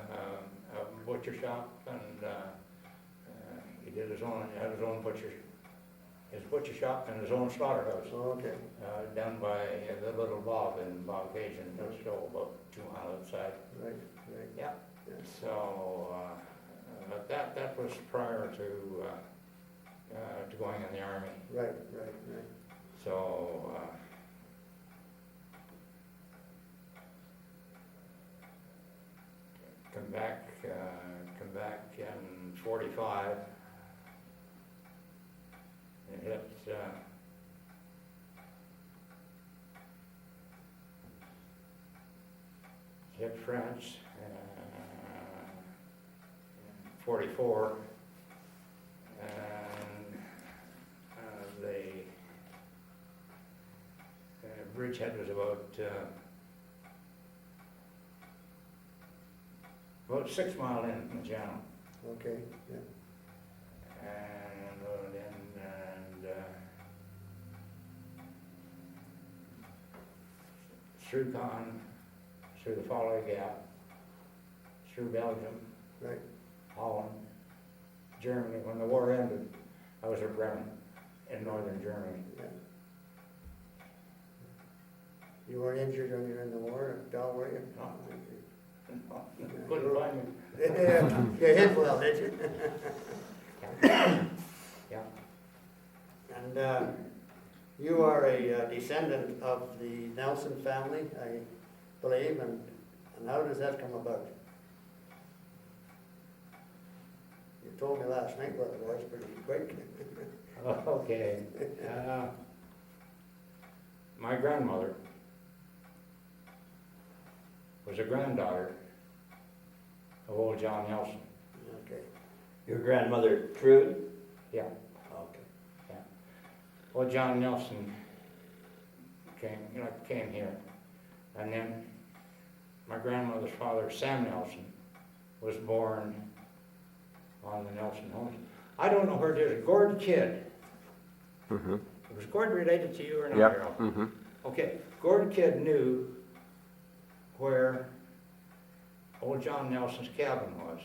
butcher shop, and he did his own, had his own butcher shop and his own slaughterhouse. Oh, okay. Down by the Little Bob in Caucasian, that's still about 2 miles outside. Right, right. Yeah. Yeah. So, but that was prior to going in the Army. Right, right, right. So, come back in 45 and hit France in 44, and the bridgehead was about 6 miles in the channel. Okay, yeah. And rode in and through Caen, through the Folly Gap, through Belgium, Right. Holland, Germany. When the war ended, I was at Bremen in northern Germany. Yeah. You weren't injured when you were in the war at Dal, were you? No. Couldn't find me. Yeah, you hit well, did you? Yeah. And you are a descendant of the Nelson family, I believe, and how does that come about? You told me last night what it was pretty quick. Okay. My grandmother was a granddaughter of old John Nelson. Okay. Your grandmother Trude? Yeah. Okay. Yeah. Well, John Nelson came here, and then my grandmother's father, Sam Nelson, was born on the Nelson homes. I don't know where it is. Gord Kidd. Mm-hmm. Was Gord related to you or not, Yep. Harold? Mm-hmm. Okay. Gord Kidd knew where old John Nelson's cabin was.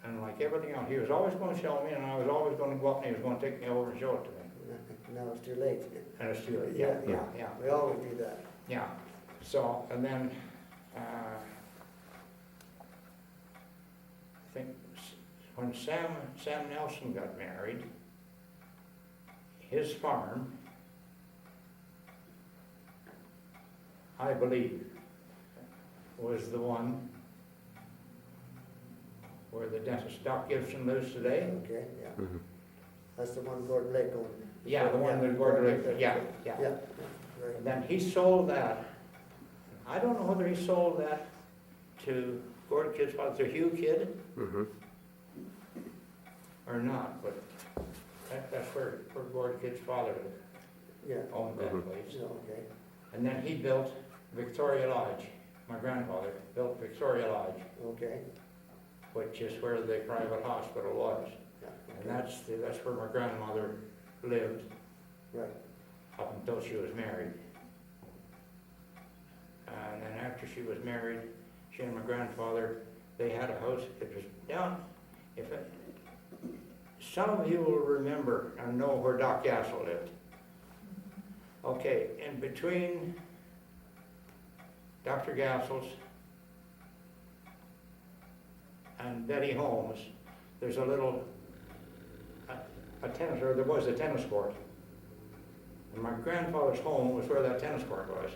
And like everything else, he was always going to show me, and I was always going to go up, and he was going to take me over and show it to me. Now it's too late. And it's too late. Yeah, yeah, yeah. We always do that. Yeah. So, and then, I think when Sam Nelson got married, his farm, I believe, was the one where the dentist Doc Gibson lives today. Okay, yeah. Mm-hmm. That's the one Gordon Lake owned. Yeah, the one that Gordon Lake, yeah, Yeah, yeah. right. And then he sold that. I don't know whether he sold that to Gordon Kidd's father, to Hugh Kidd, Mm-hmm. or not, but that's where Gordon Kidd's father lived. Yeah, owned that place. yeah, okay, And then he built Victoria Lodge. My grandfather built Victoria Lodge, okay. which is where the private hospital was. Yeah, And that's where my grandmother lived right, up until she was married. And then after she was married, she and my grandfather, they had a house. It was down, some of you will remember and know where Doc Gassel lived. Okay, in between Dr. Gassel's and Betty Holmes, there's a little, there was a tennis court. And my grandfather's home was where that tennis court was.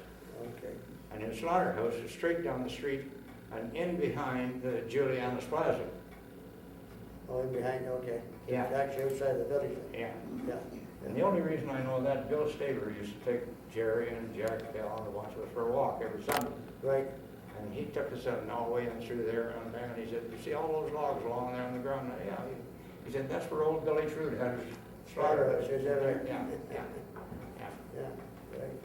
okay. And his slaughterhouse is straight down the street and in behind the Juliana's Plaza. Oh, in behind, okay. Yeah. Actually outside the village. Yeah. Yeah, And the only reason I know that, Bill Stabler used to take Jerry and Jack down and watch us for a walk every Sunday. right, And he took us out and all the way in through there and there, and he said, "You see all those logs along there on the ground?" And yeah. He said, "That's where old Billy Trude had his slaughterhouse, slaughterhouse." is that right? Yeah, yeah, yeah. Yeah, right.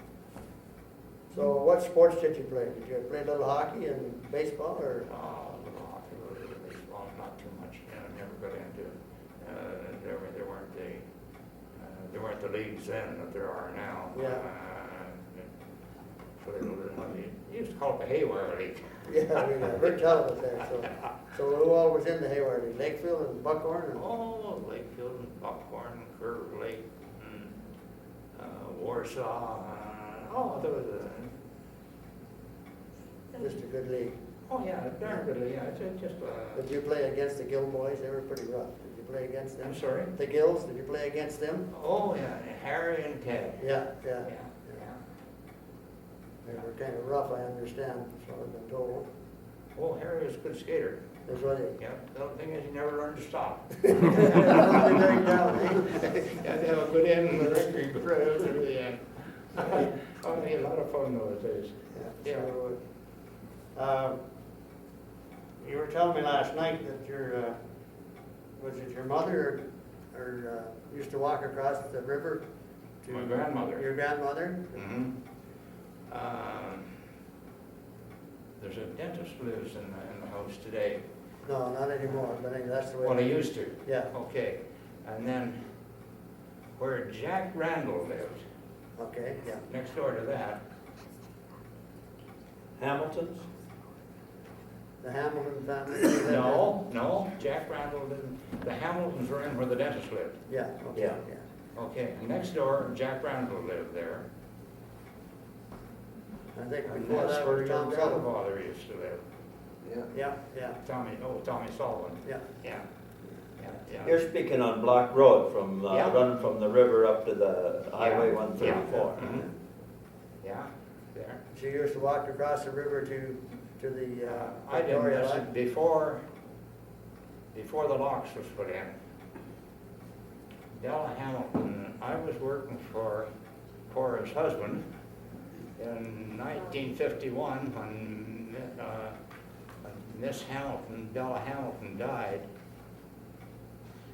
So what sports did you play? Did you play a little hockey and baseball, or? Oh, baseball, not too much. Never got into it. There weren't the leagues then that there are now. Yeah. You used to call it the Haywire League. Yeah, we heard tell of it there, so who all was in the Hayward League? Lakefield and Buckhorn? And Oh, Lakefield and Buckhorn, Curve Lake, and Warsaw. There was just a good league. yeah, darn good league. Yeah, it's just. Did you play against the Gill boys? They were pretty rough. Did you play against them? I'm sorry? The Gills, did you play against them? Oh, yeah, Harry and Ted. Yeah, yeah. Yeah, yeah. They were kind of rough, I understand, so I've been told. Oh, Harry was a good skater. That's what Yeah, the only thing is he never learned to stop. they very down, eh? Yeah, they have a good end in the rink, but right out to the end. Oh, he had a lot of fun those days. Yeah. You were telling me last night that your, was it your mother or used to walk across the river to? My grandmother. Your grandmother? Mm-hmm. There's a dentist lives in the house today. No, not anymore, but I think that's the way. Well, he used to. Yeah, Okay. And then where Jack Randall lived, okay, yeah. next door to that, Hamilton's? The Hamilton family? no, Jack Randall lived, the Hamiltons were in where the dentist lived. Yeah, okay, Yeah. yeah. Okay, and next door, Jack Randall lived there. I think And before that's that where was your Tom Sullivan. grandfather used to live. Yeah, yeah, Tommy Sullivan. yeah. Yeah. Yeah. You're speaking on Block Road from, Yeah. running from the river up to the Highway Yeah. 134. Mhm. Yeah, there. So you used to walk across the river to the, I didn't, Victoria listen, line? before the locks was put in, Della Hamilton, I was working for his husband in 1951 when Miss Hamilton, Della Hamilton died.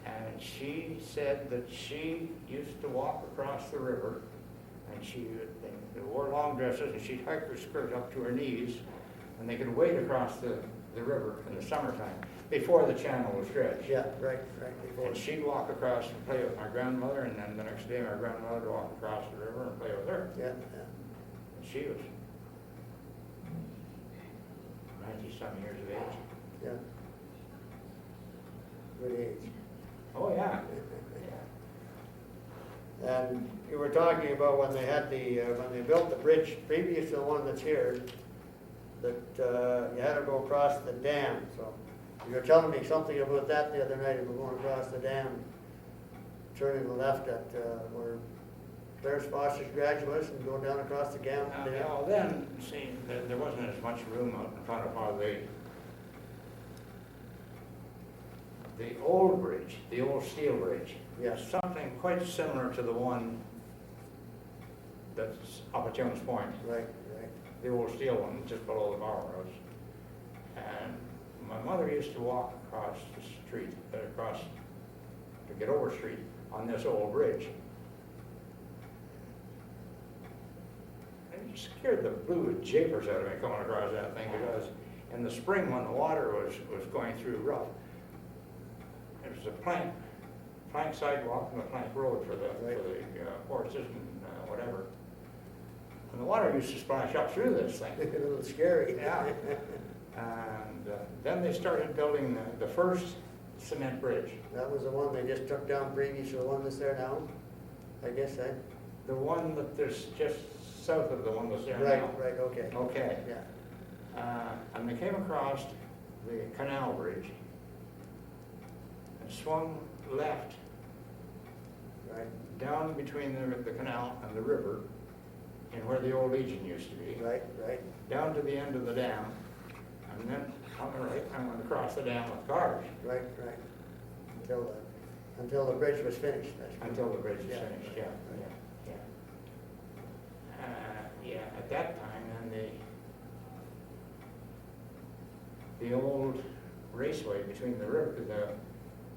And she said that she used to walk across the river and they wore long dresses and she'd hike her skirt up to her knees and they could wade across the river in the summertime, before the channel was dredged. Yeah, right, before. And she'd walk across and play with my grandmother, and then the next day my grandmother would walk across the river and play with her. Yeah, And she was 90-some years of age. yeah. Good age. Oh, yeah. And you were talking about when they had when they built the bridge previous to the one that's here, that you had to go across the dam, so you were telling me something about that the other night, about going across the dam, turning left at where Claire's Foster's graduates and going down across the dam. Now, then, see, there wasn't as much room out in front of our the old bridge, the old steel bridge. Yes. Something quite similar to the one that's up at Jones Point. Right, right. The old steel one, just below the bar house. And my mother used to walk across the street, to get over street on this old bridge. it scared the blue japers out of me coming across that thing, because in the spring when the water was going through rough, it was a plank sidewalk and a plank road for the horses and whatever. And the water used to splash up through this thing. A little scary. Yeah. And then they started building the first cement bridge. That was the one they just took down previous to the one that's there now, I guess, eh? The one that there's just south of the one that's there Right, now. right, okay. Okay. Yeah, And they came across the canal bridge and swung left right, down between the canal and the river, and where the old Legion used to be, right, right. down to the end of the dam, and then on the right, I went across the dam with cars Right, right. Until the bridge was finished. until the bridge was Yeah. finished. Yeah, yeah, yeah. Yeah, at that time, then the old raceway between the river,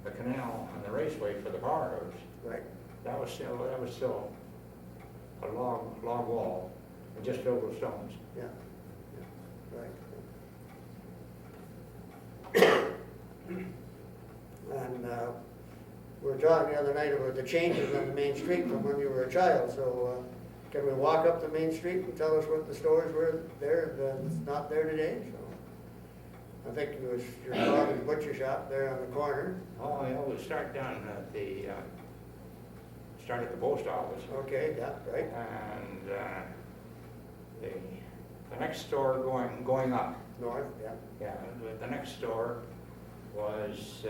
the canal and the raceway for the power roads, Right, that was still a log wall, and just filled with stones. yeah, yeah, right. And we were talking the other night about the changes on the main street from when you were a child, so can we walk up the main street and tell us what the stores were there that's not there today? So I think it was your father's butcher shop there on the corner. Oh, yeah, we'll start down at start at the post office. Okay, yeah, right, And the next store going up. north, yeah, Yeah, the next store was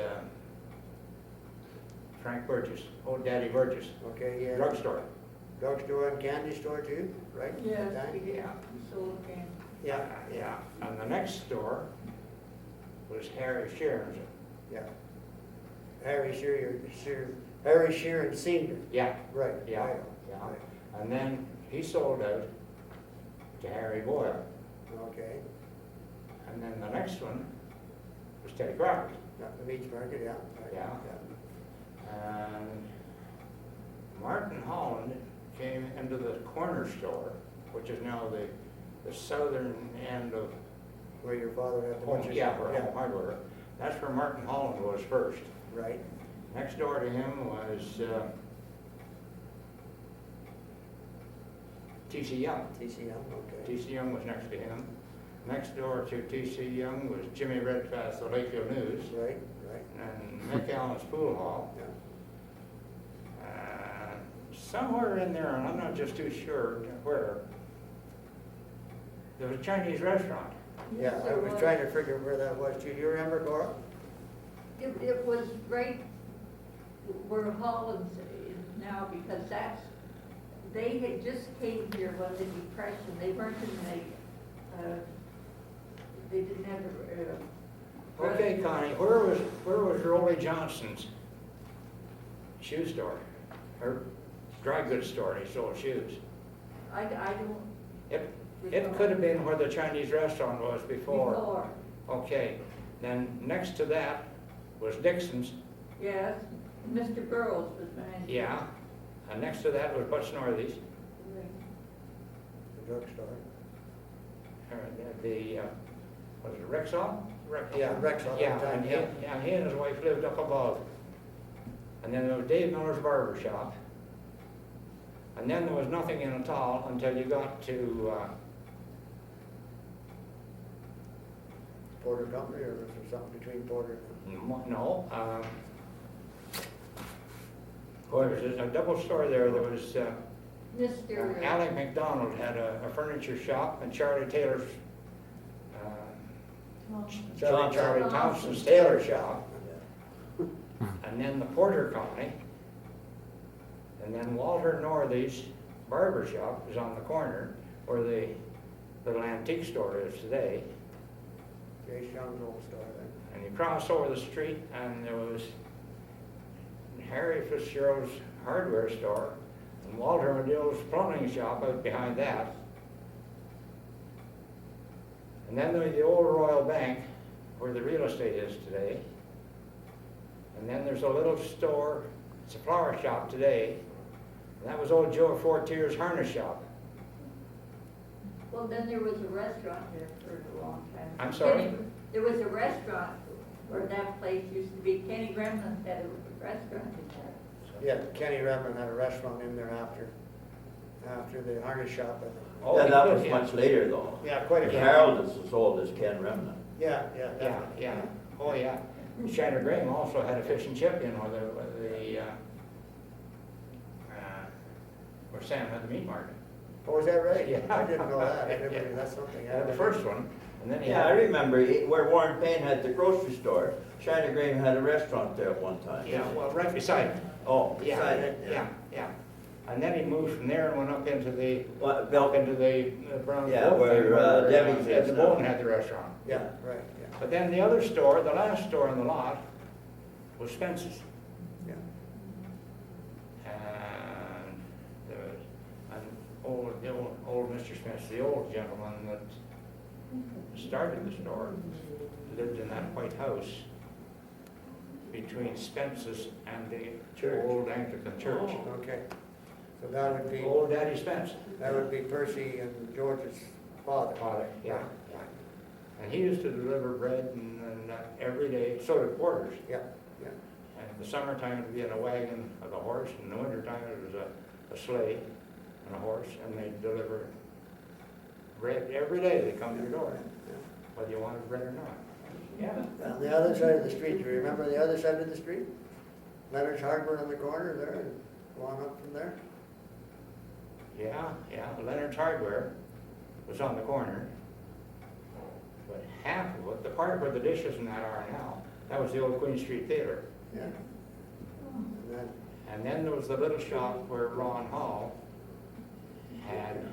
Frank Burgess, old Daddy Burgess, okay, yeah. drugstore. Drugstore and candy store too, right? Yes, That time? Yeah. so, okay. Yeah, Yeah, and the next store was Harry Sheeran's. yeah. Harry Sheeran Senior, Yeah, right. yeah, right, yeah. right. And then he sold out to Harry Boyle. Okay, And then the next one was Teddy Crawford. not the beach market, yeah. right, Yeah. And Martin Holland came into the corner store, which is now the southern end of Where your father had the Home, butcher yeah, shop. where Home Hardware. That's where Martin Holland was first. Right, Next door to him was T.C. Young. TCM, okay. T.C. Young was next to him. Next door to T.C. Young was Jimmy Redpath, the Lakefield News, Right, right, and Mick Allen's Pool Hall. yeah. Somewhere in there, and I'm not just too sure where, there was a Chinese restaurant. Yeah, Yes, I there was was. trying to figure where that was too. Do you remember, Cora? It was right where Holland's is now, because they had just came here when the Depression, they weren't in they didn't have Okay, Connie, where was Rolly Johnson's shoe store? Or dry goods store, and he sold shoes. I don't. It could have been where the Chinese restaurant was before. Before, Okay, then next to that was Dixon's, yes, Mr. Burroughs was manager. yeah. And next to that was Butch Northy's. The drugstore. Was it Rexall? Yeah, Rexall. Yeah, and he and his wife lived up above. And then there was Dave Miller's barber shop. And then there was nothing in at all until you got to, Porter Company, or was there something between Porter and? no, boy, there's a double store there. There was, Mr. Alec McDonald had a furniture shop, and Charlie Taylor's, Charlie Thompson's tailor shop. And then the Porter Company. And then Walter Northy's barber shop was on the corner where the little antique store is today. Jay Young's old store then. And you cross over the street and there was Harry Fitzgerald's hardware store and Walter Medill's plumbing shop out behind that. And then there was the old Royal Bank where the real estate is today. And then there's a little store, it's a flower shop today. And that was old Joe Fortier's harness shop. Well, then there was a restaurant there for a long time. I'm sorry? There was a restaurant where that place used to be. Kenny Gremlin had a restaurant in there. Yeah, Kenny Redmond had a restaurant in there after the harness shop, I think. Oh, Yeah, he that could, was yeah. much later though. Yeah, quite a bit. Harold is as old as Ken Remnant. Yeah, Yeah, definitely. yeah, oh, yeah. Shiner Graham also had a fish and chip, you know, where Sam had the meat market. Oh, is that right? Yeah. I didn't know that. I never, that's something. I Yeah, the never first knew. one, and then he Yeah, I had. remember where Warren Payne had the grocery store. Shiner Graham had a restaurant there at one time. Yeah, well, right beside it. Oh, Yeah, beside it. yeah. And then he moved from there and went up into the, What, up into the Brown. Yeah, Boat where, thing, Debbie's Ed is the now. Bone had the restaurant. Yeah, right, yeah. But then the other store, the last store in the lot, was Spence's. Yeah. And there was the old Mr. Spence, the old gentleman that started the store, lived in that white house between Spence's and the Church. old Anglican church. Okay. So that would be, Old Daddy Spence. that would be Percy and George's father. Father, yeah. And he used to deliver bread and every day, so did Porter's. Yeah, yeah. And in the summertime, it'd be in a wagon with a horse, and in the wintertime, it was a sleigh and a horse, and they'd deliver bread every day. They come to your door, whether you wanted bread or not. Yeah. On the other side of the street, do you remember the other side of the street? Leonard's Hardware on the corner there, and go on up from there? Yeah. Leonard's Hardware was on the corner, but half of it, the part where the dishes and that are now, that was the old Queen Street Theater. Yeah. And then there was the little shop where Ron Hall had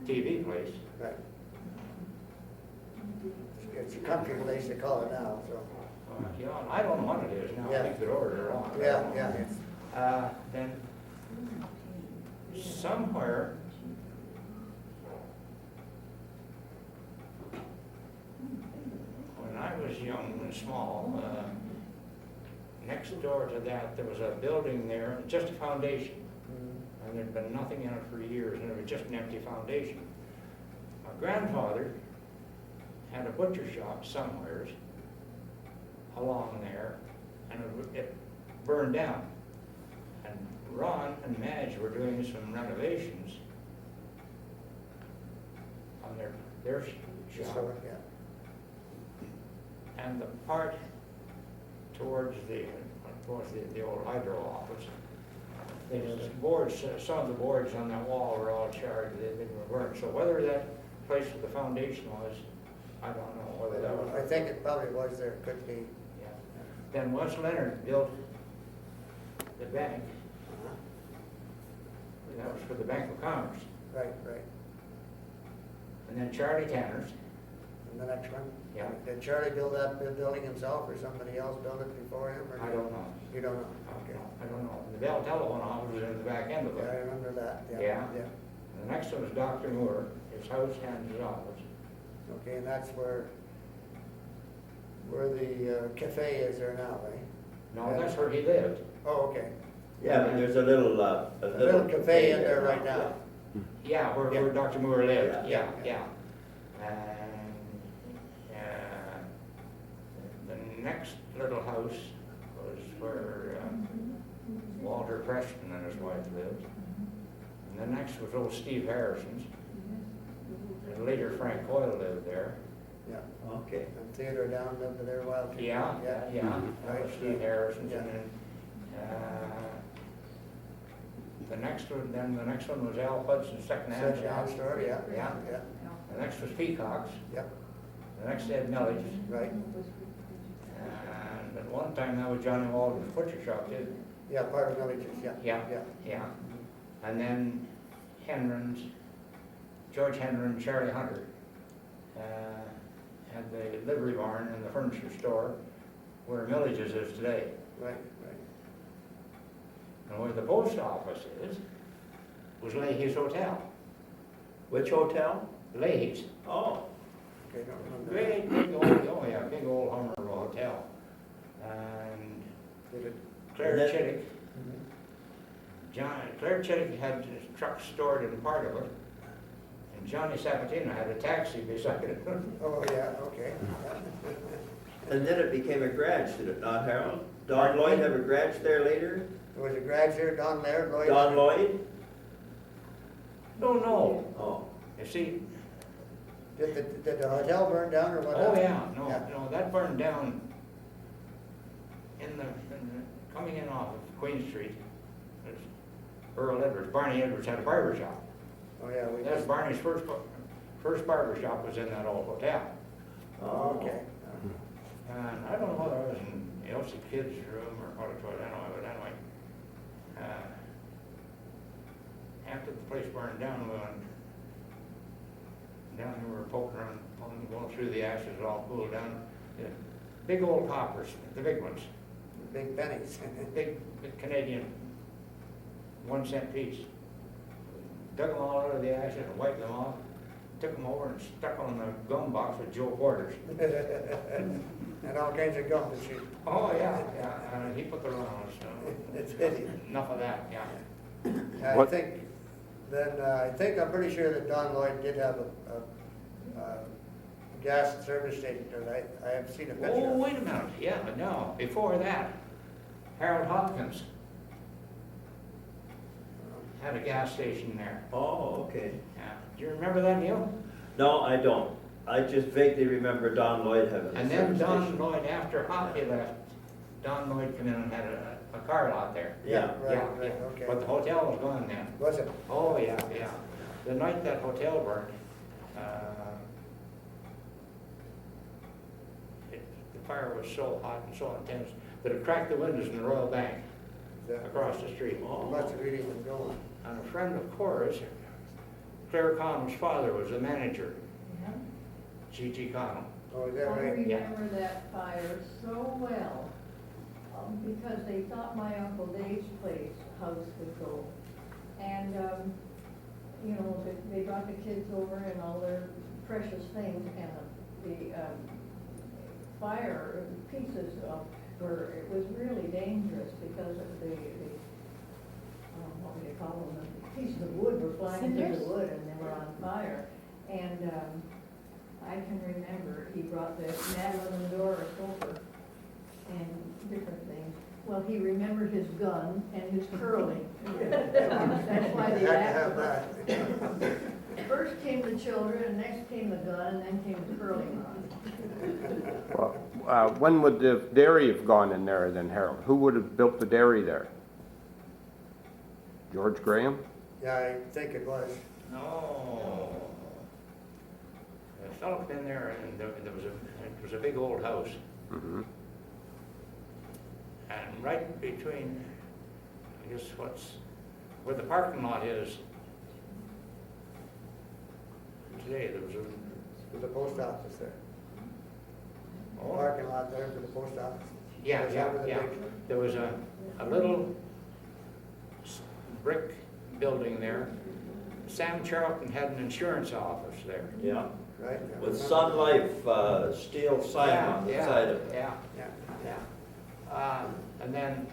TV place. Right. It's a country place, they call it now, so. Yeah, I don't know what it is now. I Yeah. think the doors are on. Yeah. Then somewhere when I was young and small, next door to that, there was a building there, just a foundation. And there'd been nothing in it for years, and it was just an empty foundation. My grandfather had a butcher shop somewheres along there, and it burned down. And Ron and Madge were doing some renovations on their shop. So, yeah. And the part towards the old hydro office, there was boards, some of the boards on that wall were all charred, they were burned. So whether that place where the foundation was, I don't know whether that was. I think it probably was there, could be. Yeah. Then Wes Leonard built the bank. That was for the Bank of Commerce. Right. And then Charlie Tanner's. And the next one? Yeah. Did Charlie build that building himself, or somebody else built it before him? Or I don't know. You don't know? Okay. I don't know. The Bell Telephone office was in the back end of Yeah, I it. remember that, Yeah. yeah. And the next one was Dr. Moore, his house and his office. Okay, and that's where the cafe is there now, right? No, that's where he lived. Oh, okay. Yeah, but there's a little, A little cafe in there right now. Yeah, where Yeah. Dr. Moore lived, Yeah. yeah. And, the next little house was where Walter Preston and his wife lived. And the next was old Steve Harrison's. And later Frank Hoyle lived there. Yeah. Okay. And theater down there a while too. Yeah. That was Steve Harrison's. Yeah. And then, the next one was Al Hudson's second-hand Second shop. hand store, yeah. Yeah. Yeah, The next was Peacock's. yep, The next Ed Milledge's. right. And at one time, that was Johnny Walden's butcher shop, too. Yeah, part of Villages, yeah. Yeah. And then Henron's, George Henron and Charlie Hunter had the livery barn and the furniture store where Millage's is today. Right. And where the post office is, was Leahy's Hotel. Which hotel? Leahy's. Oh. Okay, don't remember. Big old Hummer hotel. And Did it, Claire And then- Chittick. Claire Chittick had his truck stored in part of it, and Johnny Sabatino had a taxi beside it. Oh, yeah, okay. And then it became a garage, did it not, Harold? Don Lloyd have a garage there later? There was a garage here, Don Laird, Lloyd. Don Lloyd? No. Oh. You see, Did the hotel burn down or what? oh happened? yeah, no, that burned down coming in off of Queen Street. There's Earl Edwards, Barney Edwards had a barber shop. Oh, yeah, we That's just, Barney's first barber shop was in that old hotel. oh, okay. And I don't know whether it was in Elsie Kidd's room or what it was, anyway, but anyway. After the place burned down, we went down here, we were poking around, going through the ashes, all cooled down. Yeah, big old hoppers, the big ones, Big pennies. big Canadian 1 cent piece. Dug them all out of the ashes and wiped them off, took them over and stuck on the gum box with Joe Porter's. And all kinds of gum to shoot. Oh, yeah, he put the run on us, so. It's hideous. Enough of that, yeah. I think I'm pretty sure that Don Lloyd did have a gas service station, because I have seen a picture. Oh, of it. wait a minute, yeah, but no, before that, Harold Hopkins had a gas station there. Oh, okay. Yeah. Do you remember that, Neil? No, I don't. I just vaguely remember Don Lloyd having a And then service Don station. Lloyd, after Hoppy left, Don Lloyd came in and had a car lot there. Yeah. Right, okay. But the hotel was gone then. Was it? Oh, yeah. The night that hotel burned, the fire was so hot and so intense that it cracked the windows in the Royal Bank across the street. It must have really been going. And a friend of Cora's, Claire Connell's father, was the manager, Yeah. G.G. Connell. Oh, is that I right? remember that fire so well, because they thought my Uncle Dave's house would go. And, you know, they brought the kids over and all their precious things, and the fire pieces it was really dangerous because of the what do you call them, the pieces of wood were flying through Cinders? the wood and they were on fire. And I can remember he brought the Madeline door over and different things. Well, he remembered his gun and his curling. That's why they Had to laughed have about that. it. First came the children, and next came the gun, and then came the curling rod. Well, when would the dairy have gone in there then, Harold? Who would have built the dairy there? George Graham? Yeah, I think it was. No. The fellow came in there and it was a big old house. Mm-hmm. And right between, I guess where the parking lot is today, there was With the post office there. oh, Parking lot there for the post office. yeah, Was that where the yeah. big- There was a little brick building there. Sam Charlton had an insurance office there. Yeah. Right? I With remember. Sun Life steel sign on the side of it. Yeah, Yeah. and then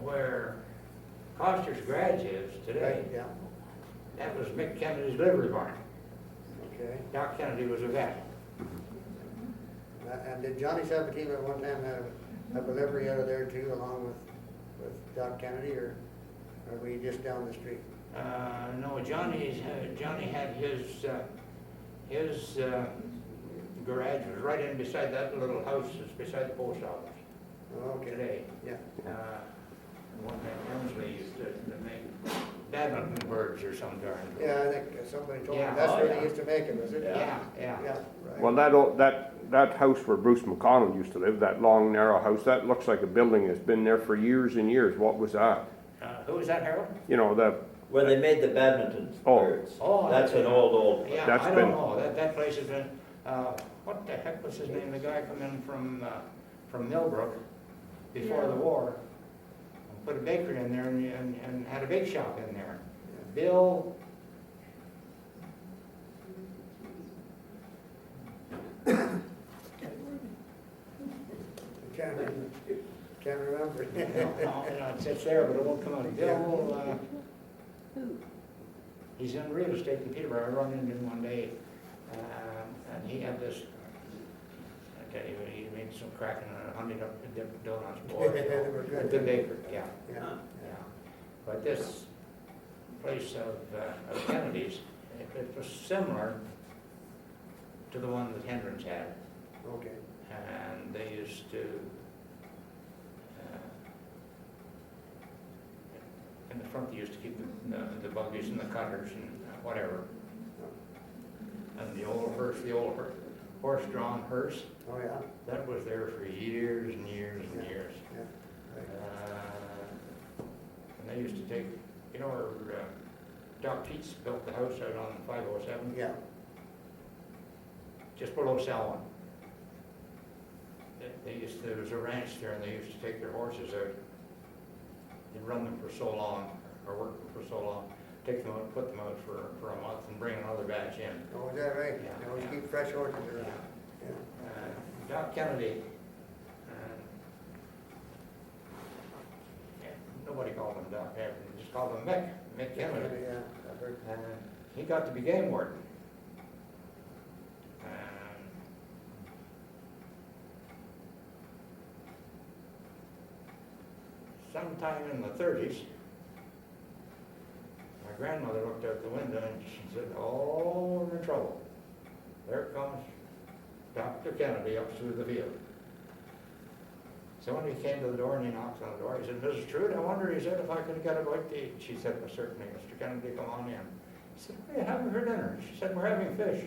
where Foster's Garage is today, Right, yeah, that was Mick Kennedy's livery barn. okay. Doc Kennedy was a vet. And did Johnny Sabatino at one time have a livery out of there too, along with Doc Kennedy, or are we just down the street? No, Johnny had his garage was right in beside that little house that's beside the post office Oh, okay. today. Yeah. One time Emsley used to make badminton birds or some darn. Yeah, I think somebody told me, Yeah. that's Oh, where yeah. they used to make it, was it? Yeah. Yeah, right. Well, that house where Bruce McConnell used to live, that long, narrow house, that looks like a building that's been there for years and years. What was that? Who was that, Harold? You know, Where they made the badminton Oh. birds. Oh, That's an old. Yeah, That's I been- don't know. That place has been. What the heck was his name? The guy come in from Millbrook before the war, put a bakery in there and had a bake shop in there. Bill. Can't remember. No, it's there, but it won't come out. Bill. He He's in real estate in Peterborough. I run into him one day, and he had this, I tell you, he made some cracking and honeyed up the different donuts. Boy, They were good. the baker, yeah. Yeah. But this place of Kennedy's, it was similar to the one that Hendricks had. Okay. And they used to, in the front they used to keep the buggies and the cutters and whatever. And the old horse-drawn hearse, Oh, yeah. that was there for years and years and Yeah. years. Yeah. And they used to take, you know where Doc Keats built the house out on 507? Yeah. Just below Selwyn. There was a ranch there, and they used to take their horses out. They'd run them for so long, or work them for so long, take them out, put them out for a month, and bring another batch in. Oh, is that right? Yeah. They always keep fresh horses around. Yeah. Doc Kennedy, nobody called him Doc, they just called him Mick Kennedy. Yeah, I've heard. He got to be game warden. Sometime in the 30s, my grandmother looked out the window and she said, "Oh, we're in trouble. There comes Dr. Kennedy up through the field." So when he came to the door and he knocked on the door, he said, "Mrs. Trude, I wonder," he said, "if I could get a bite to eat." She said, "Well, certainly, Mr. Kennedy, come on in." He said, "What are you having for dinner?" She said, "We're having fish."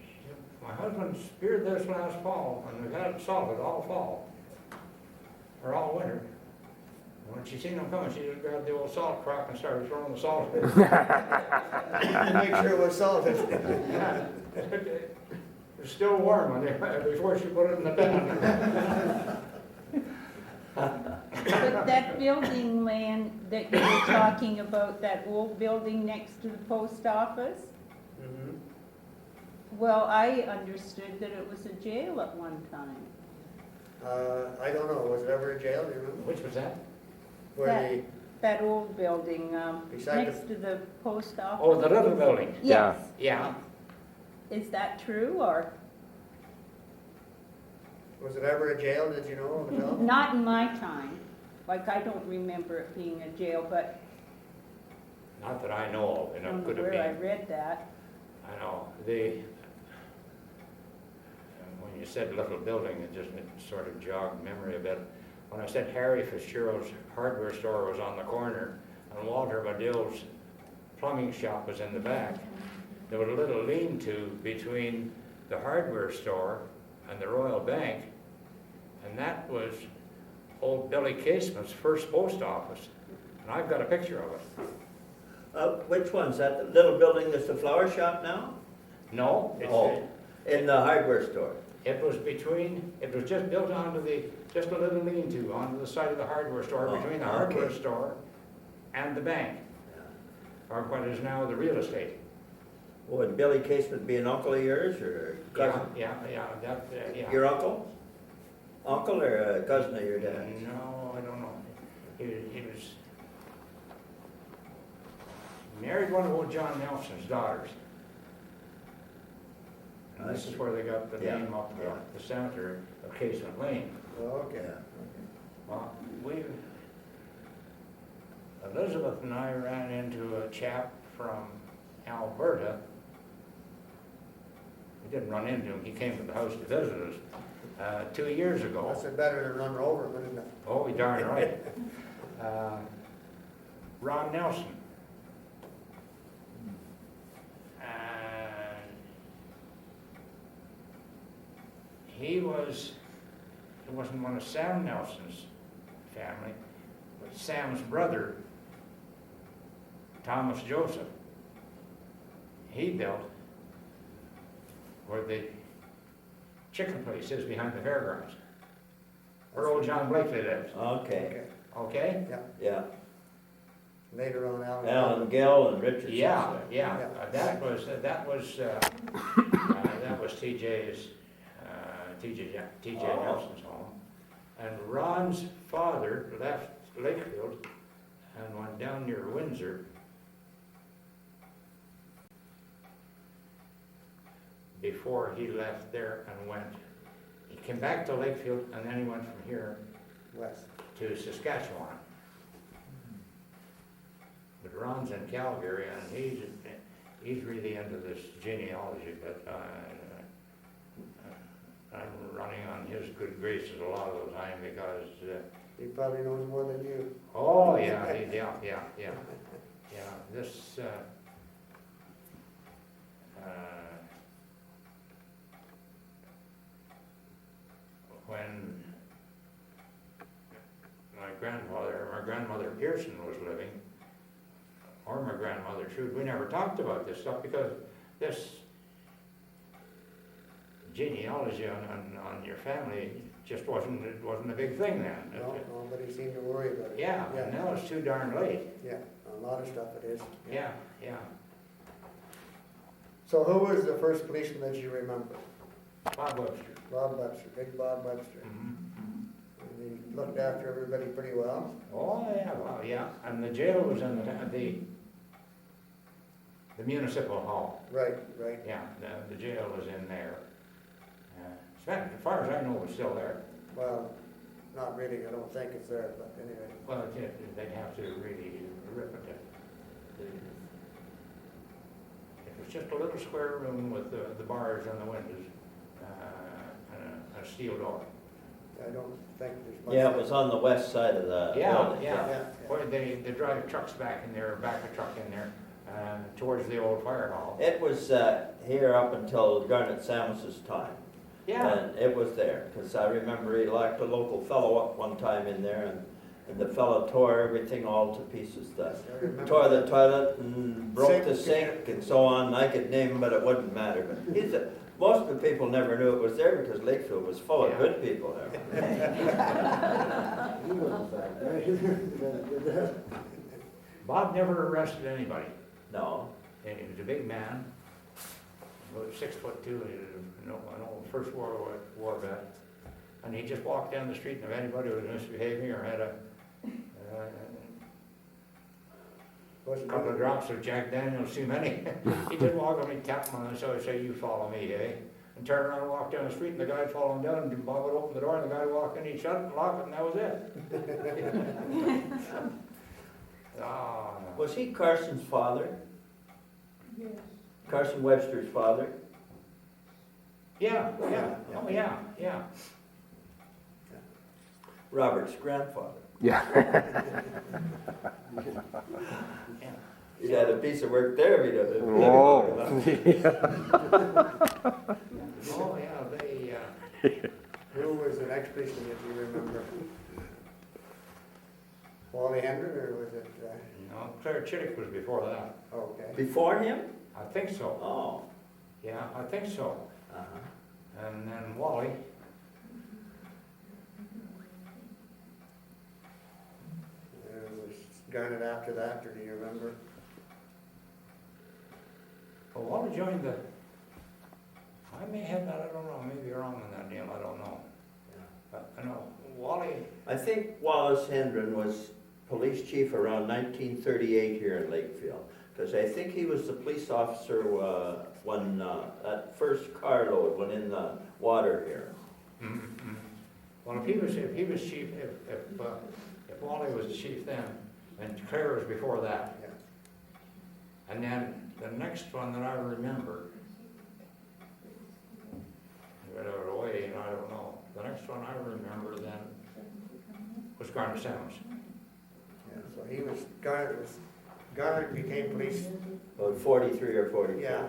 She said, "My husband speared this last fall, and we've had it salted all fall, or all winter." When she seen him coming, she just grabbed the old salt crock and started throwing the salt in. Make sure it was salted. Yeah. It was still warm when before she put it in the pan. But that building land that you were talking about, that old building next to the post office, Mhm. well, I understood that it was a jail at one time. I don't know, was it ever a jail, do you remember? Which was that? Where That- That old building, Beside the- next to the post office. Oh, the little building. Yes. Yeah. Is that true, or? was it ever a jail, did you know, Michelle? Not in my time. Like, I don't remember it being a jail, but Not that I know of, and from it could have where I been. read that. I know. When you said little building, it sort of jogged memory a bit. When I said Harry Fitzgerald's hardware store was on the corner and Walter Badill's plumbing shop was in the back, there was a little lean-to between the hardware store and the Royal Bank, and that was old Billy Casement's first post office, and I've got a picture of it. Which one's that? The little building that's the flower shop now? No, Oh, in the hardware store. it was just built onto just a little lean-to onto the side of the hardware store, Oh, between the okay. hardware store and the bank, or what is now the real estate. Would Billy Casement be an uncle of yours or cousin? Yeah, yeah. Your uncle? Uncle or a cousin of your dad's? No, I don't know. He was married one of old John Nelson's daughters. And this is where they got the Yeah, name off yeah. the cemetery of Casement Lane. Oh, okay. Well, Elizabeth and I ran into a chap from Alberta. We didn't run into him, he came to the house to visit us 2 years ago. That's it better than run over, wouldn't it? Oh, you're darn right. Ron Nelson. And he wasn't one of Sam Nelson's family, but Sam's brother, Thomas Joseph. He built where the chicken place is behind the fairgrounds, where old John Blakely lives. Okay, Okay? yeah. Later on, Alan Gill and Richard Yeah, Simpson. yeah. That was TJ Nelson's home, and Ron's father left Lakefield and went down near Windsor before he left there and went, he came back to Lakefield and then he went from here West. to Saskatchewan. But Ron's in Calgary and he's really into this genealogy, but I'm running on his good graces a lot of the time because He probably knows more than you. oh yeah, this when my grandmother Pearson was living, or my grandmother Trude, we never talked about this stuff because this genealogy on your family just wasn't a big thing then. No, nobody seemed to worry about it. Yeah, and now it's too darn late. Yeah, a lot of stuff it is. Yeah. So who was the first policeman that you remember? Bob Webster. Bob Webster, big Bob Webster. Mhm. And he looked after everybody pretty well. Oh, yeah, well, yeah, and the jail was in the municipal hall. Right. Yeah, the jail was in there. As far as I know, it's still there. Well, not really, I don't think it's there, but anyway. Well, they'd have to really rip it. It was just a little square room with the bars and the windows, and a steel door. I don't think there's much. Yeah, it was on the west side of the building. Yeah. Boy, they drive trucks back in there, back a truck in there, towards the old fire hall. It was here up until Garnet Samus's time. Yeah. And it was there, because I remember he locked a local fellow up one time in there, and the fellow tore everything all to pieces. Tore the toilet and broke the sink and so on. I could name him, but it wouldn't matter. But most of the people never knew it was there because Lakefield was full of good people there. Bob never arrested anybody. No. And he was a big man, about 6'2", an old First World War vet. And he just walked down the street, and if anybody was misbehaving or had a couple of drops of Jack Daniels too many, he just walk up and tap him on the shoulder and say, "You follow me, eh?" And turn around and walk down the street, and the guy would follow him down, and Bob would open the door, and the guy would walk in, he'd shut it and lock it, and that was it. Oh, no. Was he Carson's father? Yes. Carson Webster's father? Yeah. Oh, yeah. Robert's grandfather. Yeah. He had a piece of work there, if he did. Oh. Oh, yeah, Who was the next policeman that you remember? Wally Hendren, or was it? No, Claire Chittick was before that. Okay. Before him? I think so. Oh. Yeah, I think so. Uh-huh. And then Wally. Was Garnet after that, or do you remember? Well, Wally joined the, I may have that, I don't know, I may be wrong on that, Neil, I don't know. But I know Wally. I think Wallace Hendren was police chief around 1938 here in Lakefield. Because I think he was the police officer when that first carload went in the water here. Mm-hmm. Well, if he was chief, if Wally was the chief then, and Claire was before that. Yeah. And then the next one that I remember, right out of the way, and I don't know. The next one I remember then was Garnet Samus. Yeah, so he was, Garnet became police. About 43 or 44. Yeah.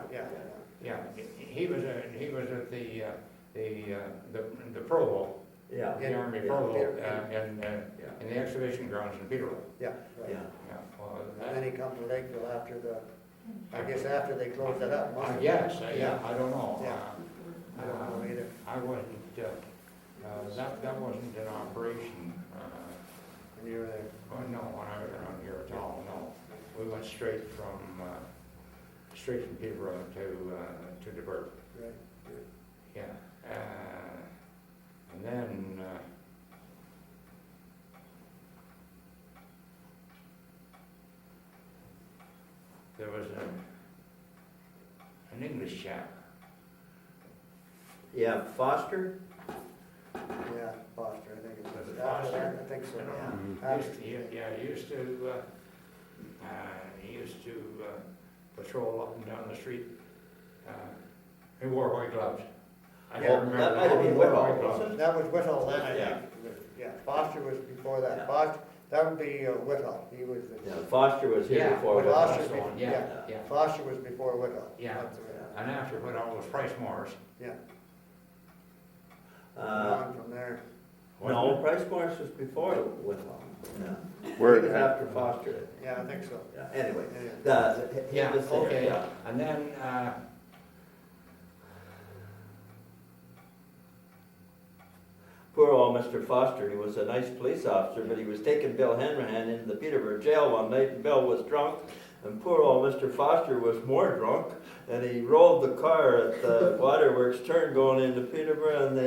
Yeah, he was at the Provo. Yeah. The Army Provo, in the exhibition grounds in Peterborough. Yeah, right. Yeah. Well, And then he come to Lakeville after after they closed it up. I guess, yeah, I don't know. Yeah. I don't know either. I wasn't, that wasn't in operation. When you were there. Oh, no, when I was around here at all, no. We went straight from Peterborough to DeBerg. Right. Yeah. And then, there was an English chap Yeah, Foster? Yeah, Foster, I think it Was was. it Foster? I think so, Yeah. He used to patrol up and down the street. He wore white gloves. I can't Oh, remember. that might have been He wore Whitall, white gloves. wasn't it? That was Whitall then, I Yeah. think. Yeah, Foster was before that. Yeah. Foster, that would be Whitall. He was the. Yeah, Foster was here Yeah, before. Foster Whitall. was That's the one, before- yeah, yeah. Foster was before Whitall. Yeah. That's right. And after Whitall was Price Morris. Yeah. Uh, On from there. no, Price Morris was before Whitlaw. Yeah. Where- He was after Foster. Yeah, I think so. Yeah, anyway, Yeah. he Yeah, was there, okay. yeah. And then, Poor old Mr. Foster, he was a nice police officer, but he was taking Bill Hanrahan into the Peterborough jail one night, and Bill was drunk, and poor old Mr. Foster was more drunk, and he rolled the car at the waterworks turn going into Peterborough, and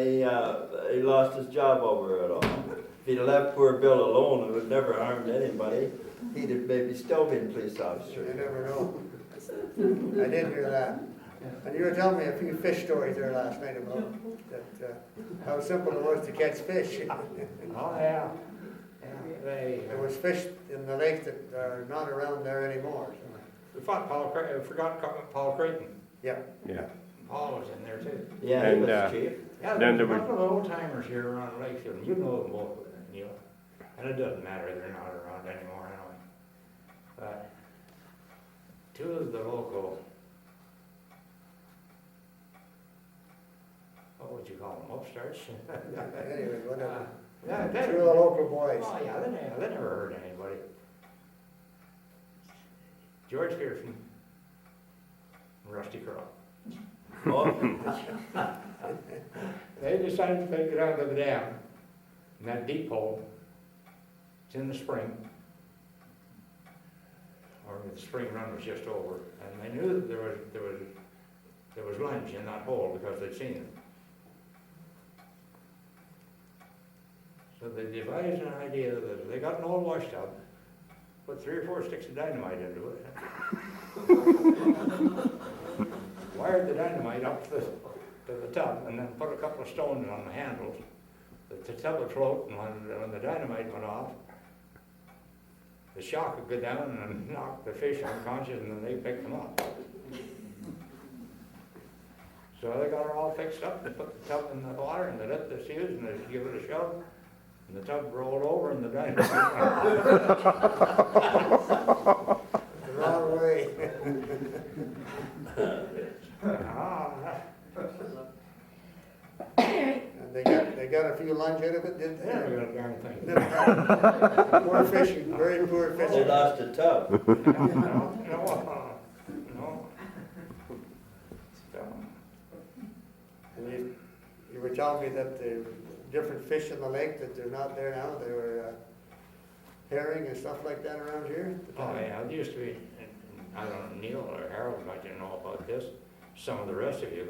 he lost his job over it all. If he'd left poor Bill alone, it would never harmed anybody. He'd have maybe still been police officer. You never know. I did hear that. And you were telling me a few fish stories there last night about that, how simple it was to catch fish. oh, yeah. Yeah, There was fish in the lake that are not around there anymore. we forgot Paul Creighton. Yeah. Yeah. Paul was in there too. Yeah, he And, was chief. Yeah, Then there's a there couple of old timers here around Lakefield, and you know them both, Neil. And it doesn't matter, they're not around anymore anyway. But two of the local, what would you call them, upstarts? Anyway, whatever. Yeah, Two of the local boys. Oh, yeah, they never hurt anybody. George Pearson, and Rusty Curl. Oh, They decided to take it out of the dam, in that deep hole. It's in the spring. Or the spring run was just over, and they knew that there was lunch in that hole because they'd seen it. So they devised an idea that if they got an old wash tub, put 3 or 4 sticks of dynamite into it. Wired the dynamite up to the tub, and then put a couple of stones on the handles. The tub would float, and when the dynamite went off, the shock would go down and knock the fish unconscious, and then they picked them up. So they got it all fixed up, they put the tub in the water, and they lit the fuse, and they give it a shove, and the tub rolled over, and the dynamite The wrong way. And they got a few lunch out of it, didn't they? Yeah, we got a darn thing. Poor fishing, very poor they fishing. lost a tub. No. And you were telling me that the different fish in the lake, that they're not there now, they were herring and stuff like that around here? Oh, yeah, it used to be, and I don't know, Neil or Harold might know about this, some of the rest of you,